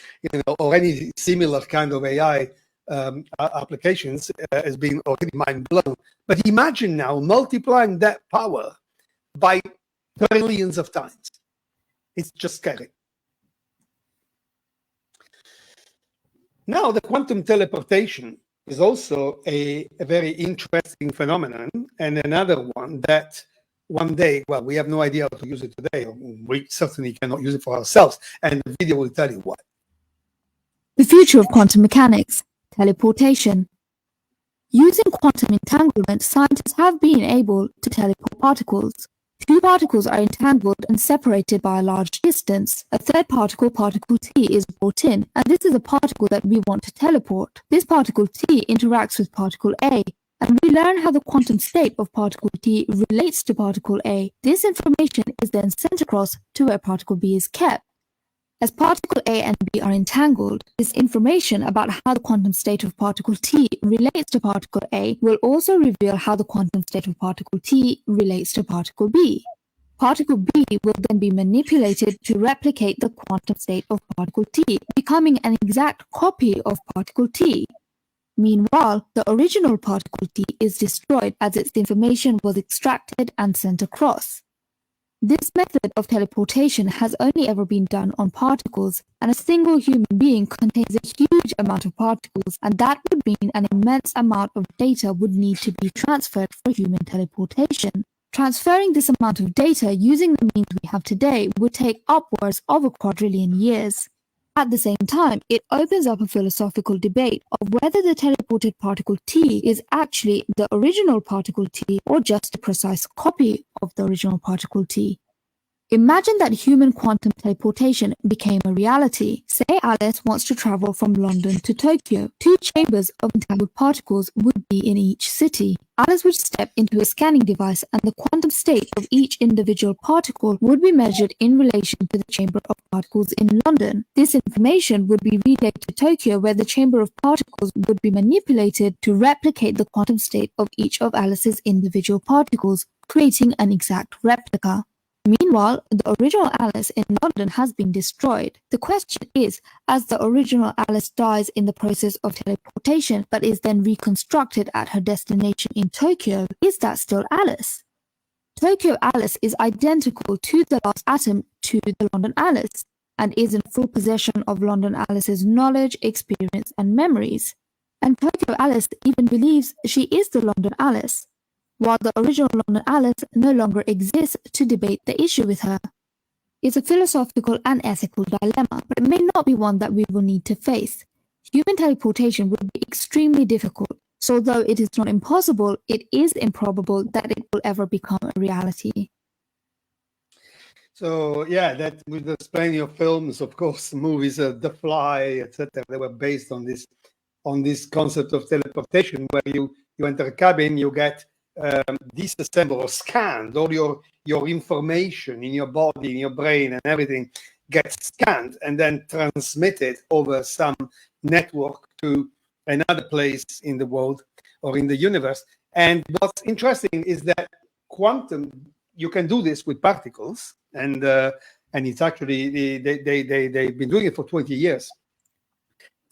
or any similar kind of AI applications has been already mind blown. But imagine now multiplying that power by trillions of times. It's just scary. Now, the quantum teleportation is also a very interesting phenomenon, and another one that one day, well, we have no idea how to use it today. We certainly cannot use it for ourselves, and the video will tell you why. The future of quantum mechanics, teleportation. Using quantum entanglement, scientists have been able to teleport particles. Two particles are entangled and separated by a large distance. A third particle, particle T, is brought in, and this is a particle that we want to teleport. This particle T interacts with particle A, and we learn how the quantum state of particle T relates to particle A. This information is then sent across to where particle B is kept. As particle A and B are entangled, this information about how the quantum state of particle T relates to particle A will also reveal how the quantum state of particle T relates to particle B. Particle B will then be manipulated to replicate the quantum state of particle T, becoming an exact copy of particle T. Meanwhile, the original particle T is destroyed as its information was extracted and sent across. This method of teleportation has only ever been done on particles, and a single human being contains a huge amount of particles, and that would mean an immense amount of data would need to be transferred for human teleportation. Transferring this amount of data using the means we have today would take upwards of 250,000,000 years. At the same time, it opens up a philosophical debate of whether the teleported particle T is actually the original particle T or just a precise copy of the original particle T. Imagine that human quantum teleportation became a reality. Say Alice wants to travel from London to Tokyo. Two chambers of entangled particles would be in each city. Alice would step into a scanning device, and the quantum state of each individual particle would be measured in relation to the chamber of particles in London. This information would be relayed to Tokyo, where the chamber of particles would be manipulated to replicate the quantum state of each of Alice's individual particles, creating an exact replica. Meanwhile, Meanwhile, the original Alice in London has been destroyed. The question is, as the original Alice dies in the process of teleportation but is then reconstructed at her destination in Tokyo, is that still Alice? Tokyo Alice is identical to the last atom to the London Alice, and is in full possession of London Alice's knowledge, experience, and memories. And Tokyo Alice even believes she is the London Alice, while the original London Alice no longer exists to debate the issue with her. It's a philosophical and ethical dilemma, but it may not be one that we will need to face. Human teleportation would be extremely difficult, so although it is not impossible, it is improbable that it will ever become a reality. So yeah, that with there's plenty of films, of course, movies, The Fly, etc. They were based on this concept of teleportation, where you enter a cabin, you get disassembled or scanned, all your information in your body, in your brain, and everything gets scanned and then transmitted over some network to another place in the world or in the universe. And what's interesting is that quantum, you can do this with particles, and it's actually they've been doing it for 20 years,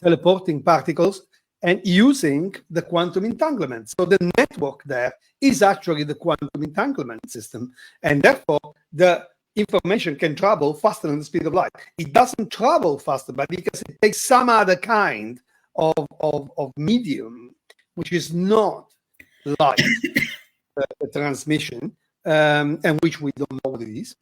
teleporting particles and using the quantum entanglement. So the network there is actually the quantum entanglement system, and therefore the information can travel faster than the speed of light. It doesn't travel faster, but because it takes some other kind of medium, which is not light, the transmission, and which we don't know what it is.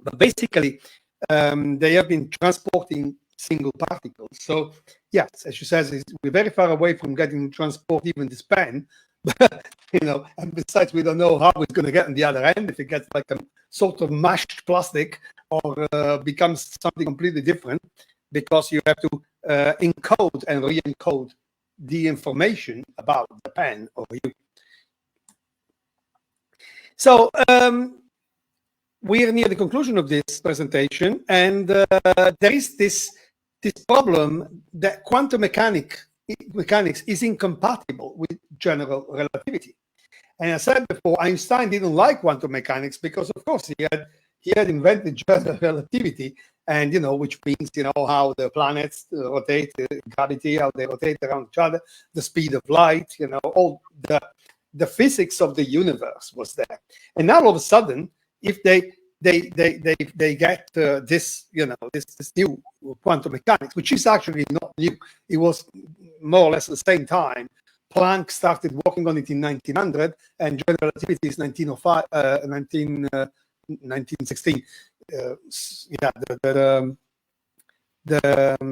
But basically, they have been transporting single particles. So yes, as she says, we're very far away from getting transport even this pen, but and besides, we don't know how it's going to get on the other end, if it gets like a sort of mashed plastic or becomes something completely different, because you have to encode and re-encode the information about the pen or you. So we are near the conclusion of this presentation, and there is this problem that quantum mechanics is incompatible with general relativity. And I said before, Einstein didn't like quantum mechanics because, of course, he had invented general relativity, and which means how the planets rotate, gravity, how they rotate around each other, the speed of light, all the physics of the universe was there. And now all of a sudden, if they get this new quantum mechanics, which is actually not new. It was more or less the same time. Planck started working on it in 1900, and general relativity is 1916. The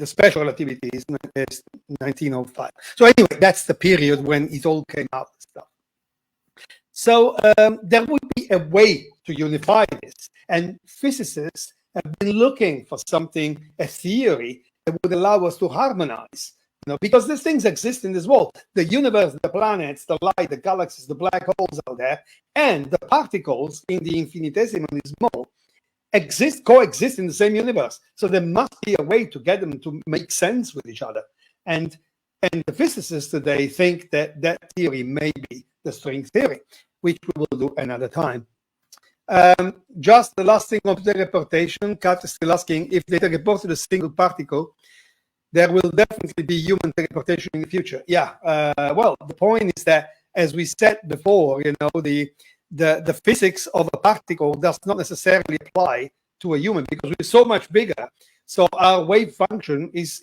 special relativity is 1905. So anyway, that's the period when it all came out and stuff. So there would be a way to unify this, and physicists have been looking for something, a theory that would allow us to harmonize, because these things exist in this world. The universe, the planets, the light, the galaxies, the black holes out there, and the particles in the infinitesimally small coexist in the same universe. So there must be a way to get them to make sense with each other. And the physicists today think that that theory may be the string theory, which we will do another time. Just the last thing of the teleportation, Kat is still asking, if they teleported a single particle, there will definitely be human teleportation in the future. Yeah, well, the point is that, as we said before, the physics of a particle does not necessarily apply to a human, because we're so much bigger. So our wave function is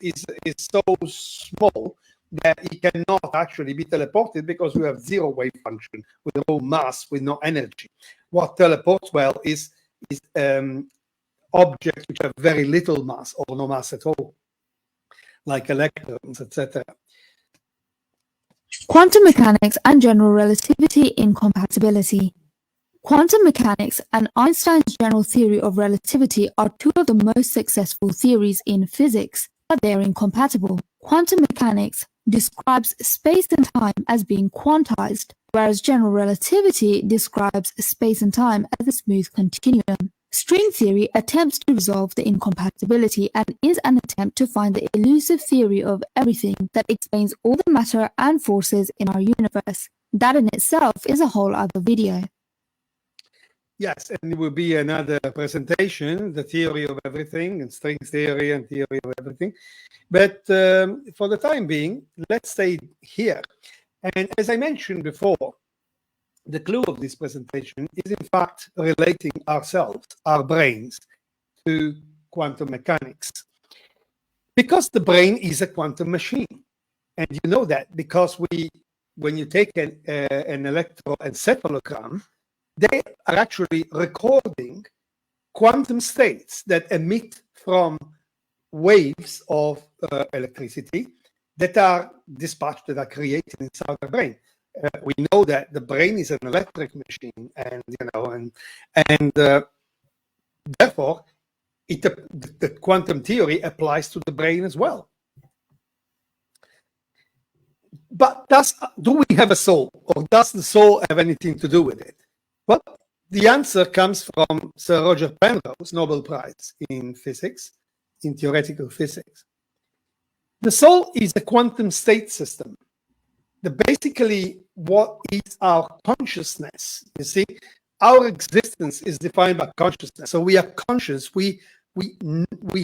so small that it cannot actually be teleported, because we have zero wave function with no mass, with no energy. What teleports well is objects which have very little mass or no mass at all, like electrons, etc. Quantum mechanics and general relativity incompatibility. Quantum mechanics and Einstein's general theory of relativity are two of the most successful theories in physics, but they are incompatible. Quantum mechanics describes space and time as being quantized, whereas general relativity describes space and time as a smooth continuum. String theory attempts to resolve the incompatibility and is an attempt to find the elusive theory of everything that explains all the matter and forces in our universe. That in itself is a whole other video. Yes, and it will be another presentation, the theory of everything, and string theory and theory of everything. But for the time being, let's stay here. And as I mentioned before, the clue of this presentation is in fact relating ourselves, our brains, to quantum mechanics. Because the brain is a quantum machine. And you know that because when you take an electroencephalogram, they are actually recording quantum states that emit from waves of electricity that are dispatched, that are created inside the brain. We know that the brain is an electric machine, and therefore, the quantum theory applies to the brain as well. But do we have a soul, or does the soul have anything to do with it? Well, the answer comes from Sir Roger Penrose, Nobel Prize in physics, in theoretical physics. The soul is a quantum state system. Basically, what is our consciousness? You see, our existence is defined by consciousness. So we are conscious. We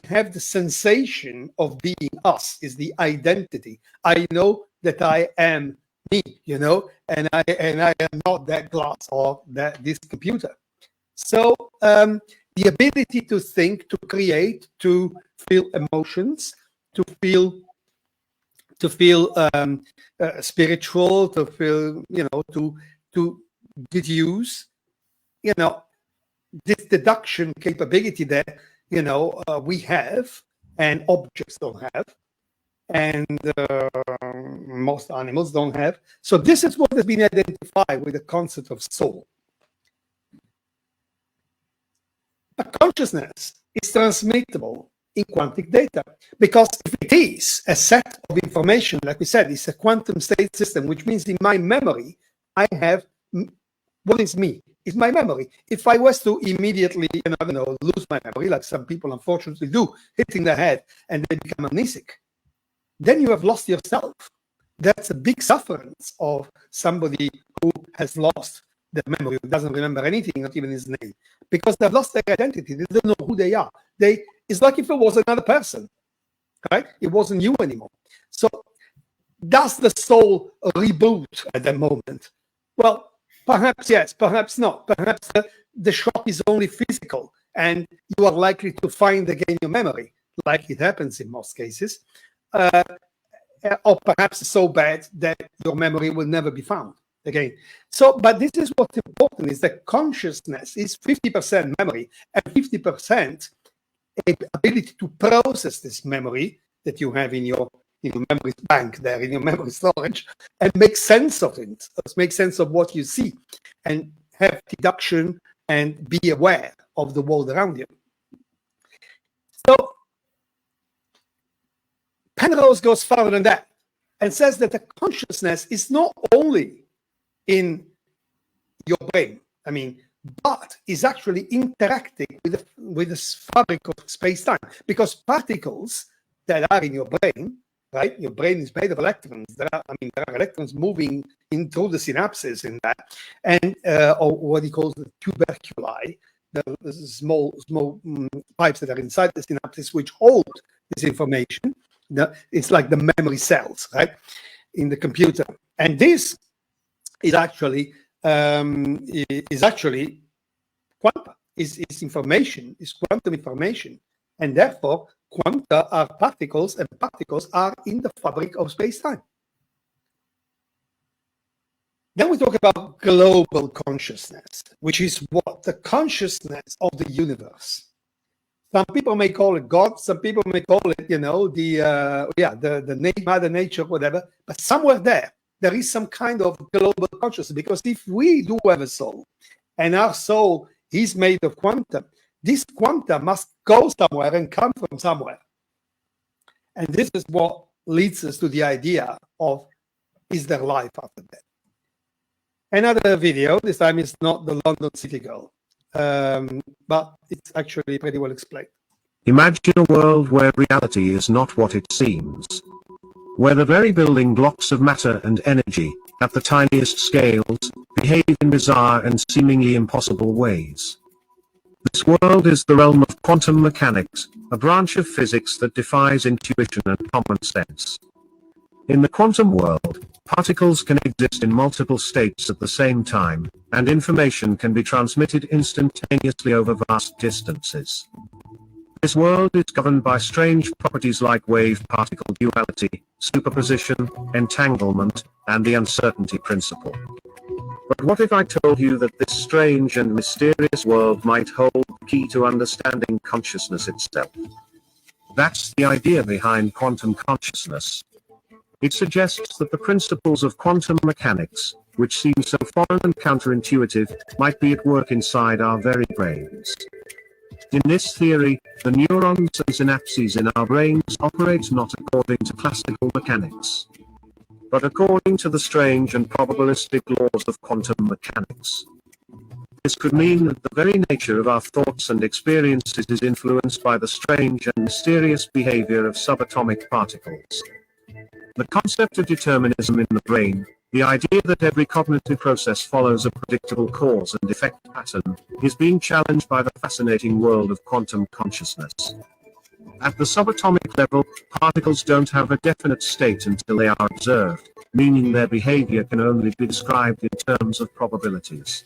have the sensation of being us. Is the identity. I know that I am me, and I am not that glass or this computer. So the ability to think, to create, to feel emotions, to feel spiritual, to feel, to deduce, this deduction capability that, we have and objects don't have, and most animals don't have. So this is what has been identified with the concept of soul. But consciousness is transmittable in quantum data, because if it is a set of information, like we said, it's a quantum state system, which means in my memory, I have what is me. It's my memory. If I was to immediately, lose my memory, like some people unfortunately do, hitting their head and they become amnesic, then you have lost yourself. That's a big sufferance of somebody who has lost their memory, who doesn't remember anything, not even his name, because they've lost their identity. They don't know who they are. It's like if it was another person, right? It wasn't you anymore. So does the soul reboot at that moment? Well, perhaps yes, perhaps not. Perhaps the shock is only physical, and you are likely to find again your memory, like it happens in most cases. Or perhaps so bad that your memory will never be found again. So, but this is what's important, is that consciousness is 50% memory and 50% ability to process this memory that you have in your memory bank there, in your memory storage, and make sense of it, make sense of what you see, and have deduction and be aware of the world around you. So Penrose goes further than that and says that the consciousness is not only in your brain, but is actually interacting with the fabric of space-time, because particles that are in your brain, right? Your brain is made of electrons. There are electrons moving in through the synapses in that, and or what he calls the tuberculi, the small pipes that are inside the synapses, which hold this information. It's like the memory cells, right, in the computer. And this is actually quanta. Is information, is quantum information, and therefore quanta are particles, and particles are in the fabric of space-time. Then we talk about global consciousness, which is what the consciousness of the universe. Some people may call it God. Some people may call it, the Mother Nature, whatever. But somewhere there is some kind of global consciousness. Because if we do have a soul, and our soul is made of quantum, this quantum must go somewhere and come from somewhere. And this is what leads us to the idea of, is there life after death? Another video. This time is not the London City Girl. But it's actually pretty well explained. Imagine a world where reality is not what it seems. Where the very building blocks of matter and energy, at the tiniest scales, behave in bizarre and seemingly impossible ways. This world is the realm of quantum mechanics, a branch of physics that defies intuition and common sense. In the quantum world, particles can exist in multiple states at the same time, and information can be transmitted instantaneously over vast distances. This world is governed by strange properties like wave-particle duality, superposition, entanglement, and the uncertainty principle. But what if I told you that this strange and mysterious world might hold the key to understanding consciousness itself? That's the idea behind quantum consciousness. It suggests that the principles of quantum mechanics, which seem so foreign and counterintuitive, might be at work inside our very brains. In this theory, the neurons and synapses in our brains operate not according to classical mechanics, but according to the strange and probabilistic laws of quantum mechanics. This could mean that the very nature of our thoughts and experiences is influenced by the strange and mysterious behavior of subatomic particles. The concept of determinism in the brain, the idea that every cognitive process follows a predictable cause and effect pattern, is being challenged by the fascinating world of quantum consciousness. At the subatomic level, particles don't have a definite state until they are observed, meaning their behavior can only be described in terms of probabilities.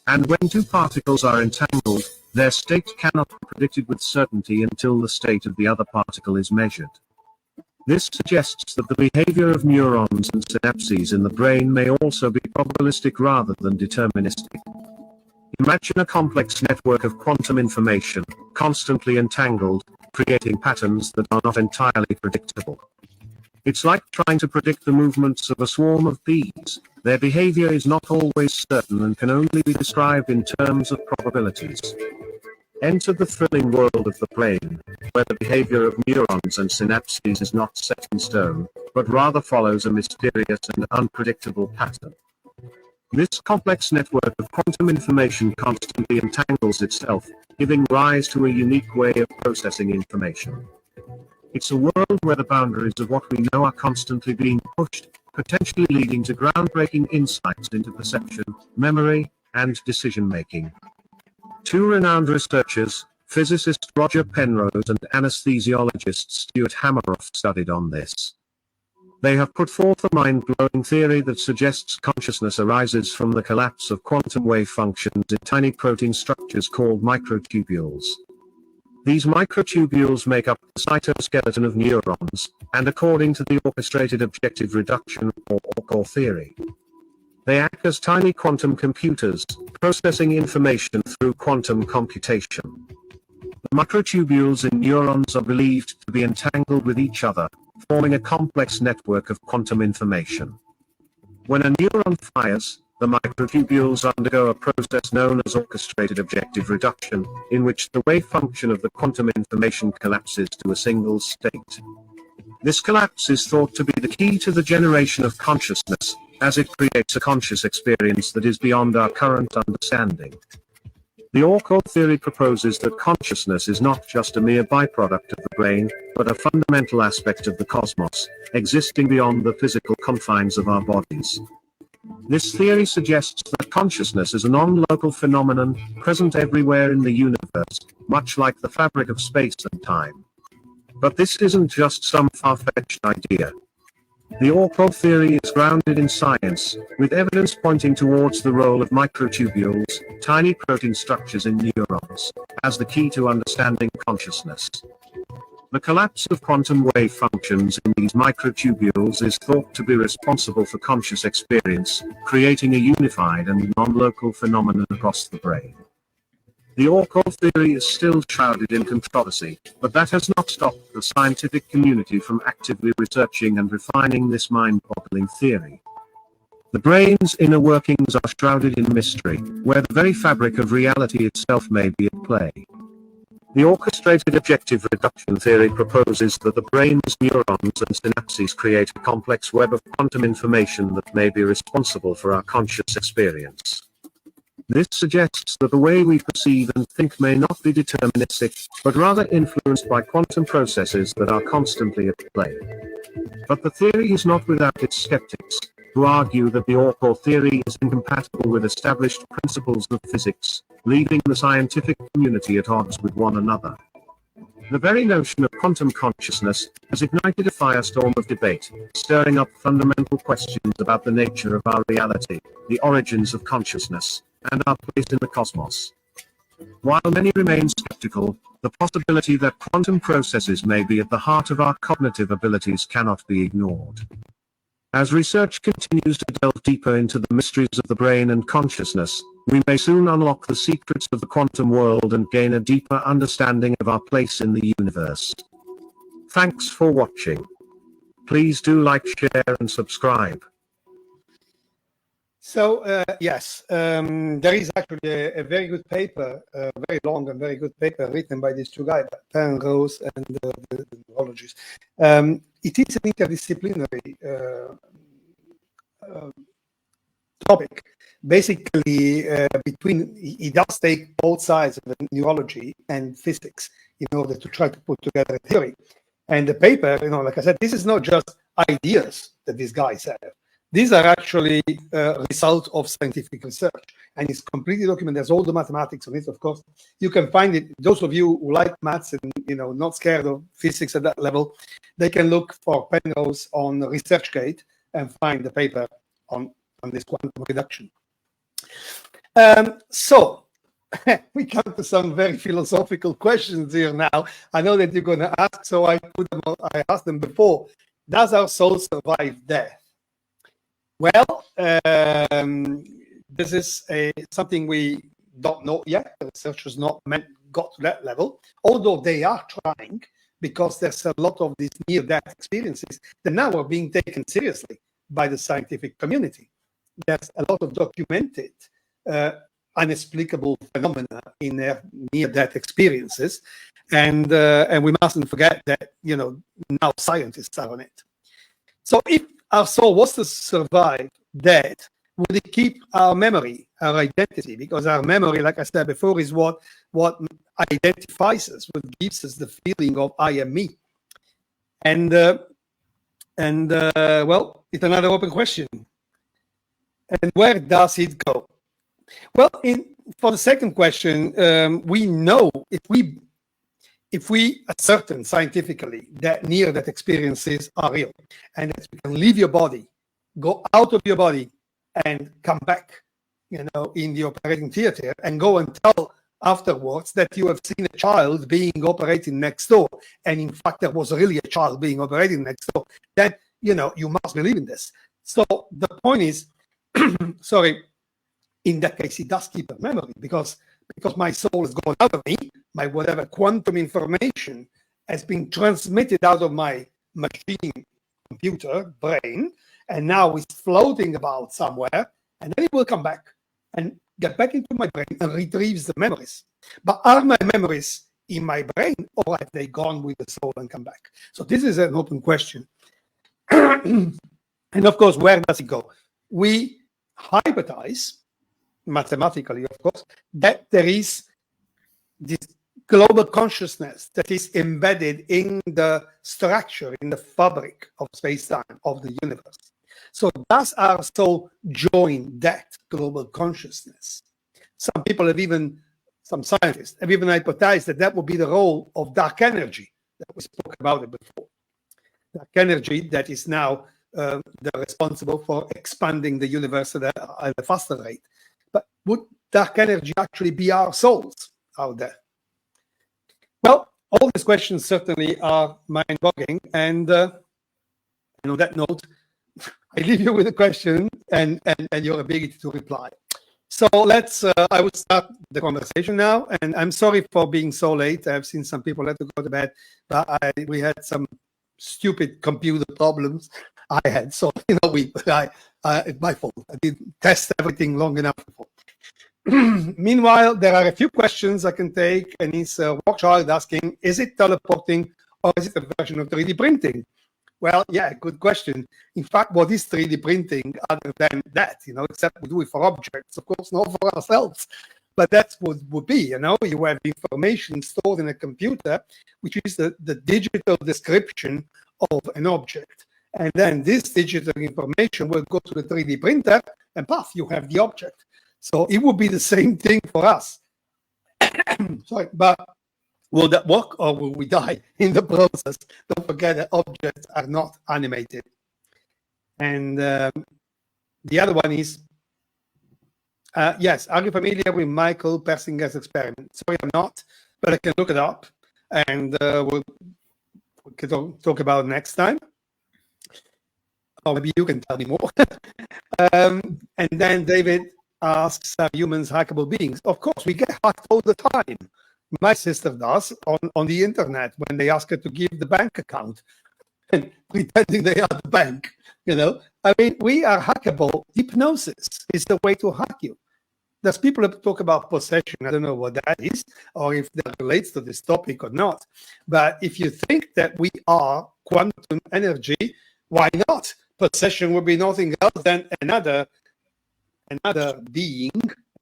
And when two particles are entangled, their state cannot be predicted with certainty until the state of the other particle is measured. This suggests that the behavior of neurons and synapses in the brain may also be probabilistic rather than deterministic. Imagine a complex network of quantum information, constantly entangled, creating patterns that are not entirely predictable. It's like trying to predict the movements of a swarm of bees. Their behavior is not always certain and can only be described in terms of probabilities. Enter the thrilling world of the brain, where the behavior of neurons and synapses is not set in stone, but rather follows a mysterious and unpredictable pattern. This complex network of quantum information constantly entangles itself, giving rise to a unique way of processing information. It's a world where the boundaries of what we know are constantly being pushed, potentially leading to groundbreaking insights into perception, memory, and decision-making. Two renowned researchers, physicist Roger Penrose and anesthesiologist Stuart Hameroff, studied on this. They have put forth a mind-blowing theory that suggests consciousness arises from the collapse of quantum wave functions in tiny protein structures called microtubules. These microtubules make up the cytoskeleton of neurons, and according to the orchestrated objective reduction or ORCOR theory, they act as tiny quantum computers, processing information through quantum computation. The microtubules in neurons are believed to be entangled with each other, forming a complex network of quantum information. When a neuron fires, the microtubules undergo a process known as orchestrated objective reduction, in which the wave function of the quantum information collapses to a single state. This collapse is thought to be the key to the generation of consciousness, as it creates a conscious experience that is beyond our current understanding. The ORCOR theory proposes that consciousness is not just a mere byproduct of the brain, but a fundamental aspect of the cosmos, existing beyond the physical confines of our bodies. This theory suggests that consciousness is a non-local phenomenon, present everywhere in the universe, much like the fabric of space and time. But this isn't just some far-fetched idea. The ORCOR theory is grounded in science, with evidence pointing towards the role of microtubules, tiny protein structures in neurons, as the key to understanding consciousness. The collapse of quantum wave functions in these microtubules is thought to be responsible for conscious experience, creating a unified and non-local phenomenon across the brain. The ORCOR theory is still shrouded in controversy, but that has not stopped the scientific community from actively researching and refining this mind-boggling theory. The brain's inner workings are shrouded in mystery, where the very fabric of reality itself may be at play. The orchestrated objective reduction theory proposes that the brain's neurons and synapses create a complex web of quantum information that may be responsible for our conscious experience. This suggests that the way we perceive and think may not be deterministic, but rather influenced by quantum processes that are constantly at play. But the theory is not without its skeptics. who argue that the Orpor theory is incompatible with established principles of physics, leaving the scientific community at odds with one another. The very notion of quantum consciousness has ignited a firestorm of debate, stirring up fundamental questions about the nature of our reality, the origins of consciousness, and our place in the cosmos. While many remain skeptical, the possibility that quantum processes may be at the heart of our cognitive abilities cannot be ignored. As research continues to delve deeper into the mysteries of the brain and consciousness, we may soon unlock the secrets of the quantum world and gain a deeper understanding of our place in the universe. Thanks for watching. Please do like, share, and subscribe. So, yes, there is actually a very good paper, very long and very good paper written by these two guys, Penrose and the neurologist. It is an interdisciplinary topic. Basically, he does take both sides of the neurology and physics in order to try to put together a theory. And the paper, like I said, this is not just ideas that these guys have. These are actually results of scientific research, and it's completely documented. There's all the mathematics on it, of course. You can find it. Those of you who like maths and not scared of physics at that level, they can look for Penrose on ResearchGate and find the paper on this quantum reduction. So we come to some very philosophical questions here now. I know that you're going to ask, so I asked them before. Does our soul survive death? Well, this is something we don't know yet. The research has not got to that level, although they are trying, because there's a lot of these near-death experiences that now are being taken seriously by the scientific community. There's a lot of documented unexplicable phenomena in their near-death experiences, and we mustn't forget that now scientists are on it. So if our soul was to survive death, would it keep our memory, our identity? Because our memory, like I said before, is what identifies us, what gives us the feeling of I am me. And well, it's another open question. And where does it go? Well, for the second question, we know if we ascertain scientifically that near-death experiences are real, and that you can leave your body, go out of your body, and come back, in the operating theater, and go and tell afterwards that you have seen a child being operated next door, and in fact there was really a child being operated next door, then you must believe in this. So the point is, sorry, in that case, it does keep a memory, because my soul has gone out of me, my whatever quantum information has been transmitted out of my machine, computer, brain, and now it's floating about somewhere, and then it will come back and get back into my brain and retrieves the memories. But are my memories in my brain, or have they gone with the soul and come back? So this is an open question. And of course, where does it go? We hypothesize, mathematically, of course, that there is this global consciousness that is embedded in the structure, in the fabric of space-time, of the universe. So does our soul join that global consciousness? Some people have some scientists have even hypothesized that would be the role of dark energy, that we spoke about it before. Dark energy that is now responsible for expanding the universe at a faster rate. But would dark energy actually be our souls out there? Well, all these questions certainly are mind-boggling, and on that note, I leave you with a question and your ability to reply. So I will start the conversation now, and I'm sorry for being so late. I've seen some people had to go to bed, but we had some stupid computer problems I had. So, it's my fault. I didn't test everything long enough before. Meanwhile, there are a few questions I can take, and it's Rockchild asking, is it teleporting or is it a version of 3D printing? Well, yeah, good question. In fact, what is 3D printing other than that, except we do it for objects, of course, not for ourselves. But that's what would be, you have information stored in a computer, which is the digital description of an object. And then this digital information will go to the 3D printer, and paf, you have the object. So it would be the same thing for us. Sorry, but will that work, or will we die in the process? Don't forget that objects are not animated. And the other one is, yes, are you familiar with Michael Persinger's experiment? Sorry, I'm not, but I can look it up, and we can talk about it next time. Or maybe you can tell me more. And then David asks, are humans hackable beings? Of course, we get hacked all the time. My sister does on the internet when they ask her to give the bank account and pretending they are the bank. I mean, we are hackable. Hypnosis is the way to hack you. There's people that talk about possession. I don't know what that is, or if that relates to this topic or not. But if you think that we are quantum energy, why not? Possession would be nothing else than another being,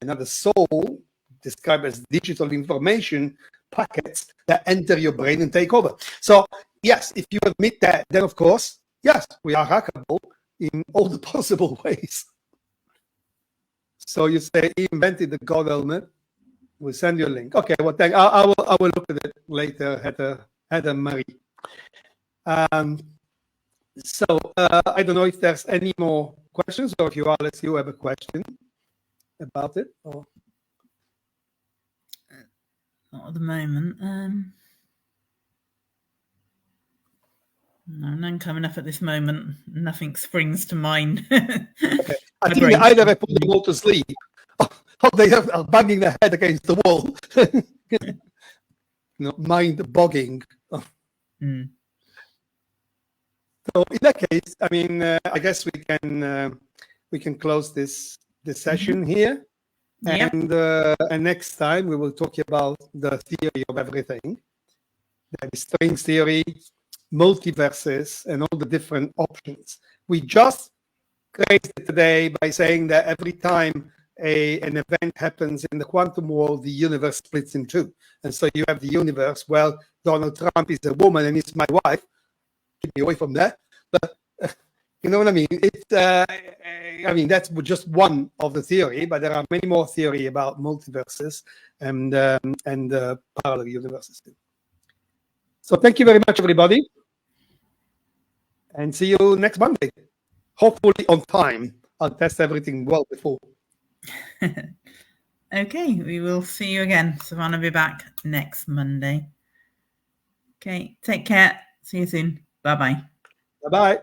another soul, described as digital information packets that enter your brain and take over. So yes, if you admit that, then of course, yes, we are hackable in all the possible ways. So you say he invented the God helmet. We'll send you a link. Okay, well, thank. I will look at it later, Heather Marie. So I don't know if there's any more questions, or if you, Alex, you have a question about it. Or... Not at the moment. No, none coming up at this moment. Nothing springs to mind. Okay. I think either I put them all to sleep, or they are banging their head against the wall. Mind bogging. Mm. So in that case, I mean, I guess we can close this session here, Yep. and next time we will talk about the theory of everything, the string theory, multiverses, and all the different options. We just crazed it today by saying that every time an event happens in the quantum world, the universe splits in two, and so you have the universe. Well, Donald Trump is a woman and it's my wife. Keep me away from that. But you know what I mean? I mean, that's just one of the theory, but there are many more theory about multiverses and parallel universes. So thank you very much, everybody, and see you next Monday. Hopefully on time. I'll test everything well before. Okay, we will see you again. Savannah will be back next Monday. Okay, take care. See you soon. Bye-bye. Bye-bye.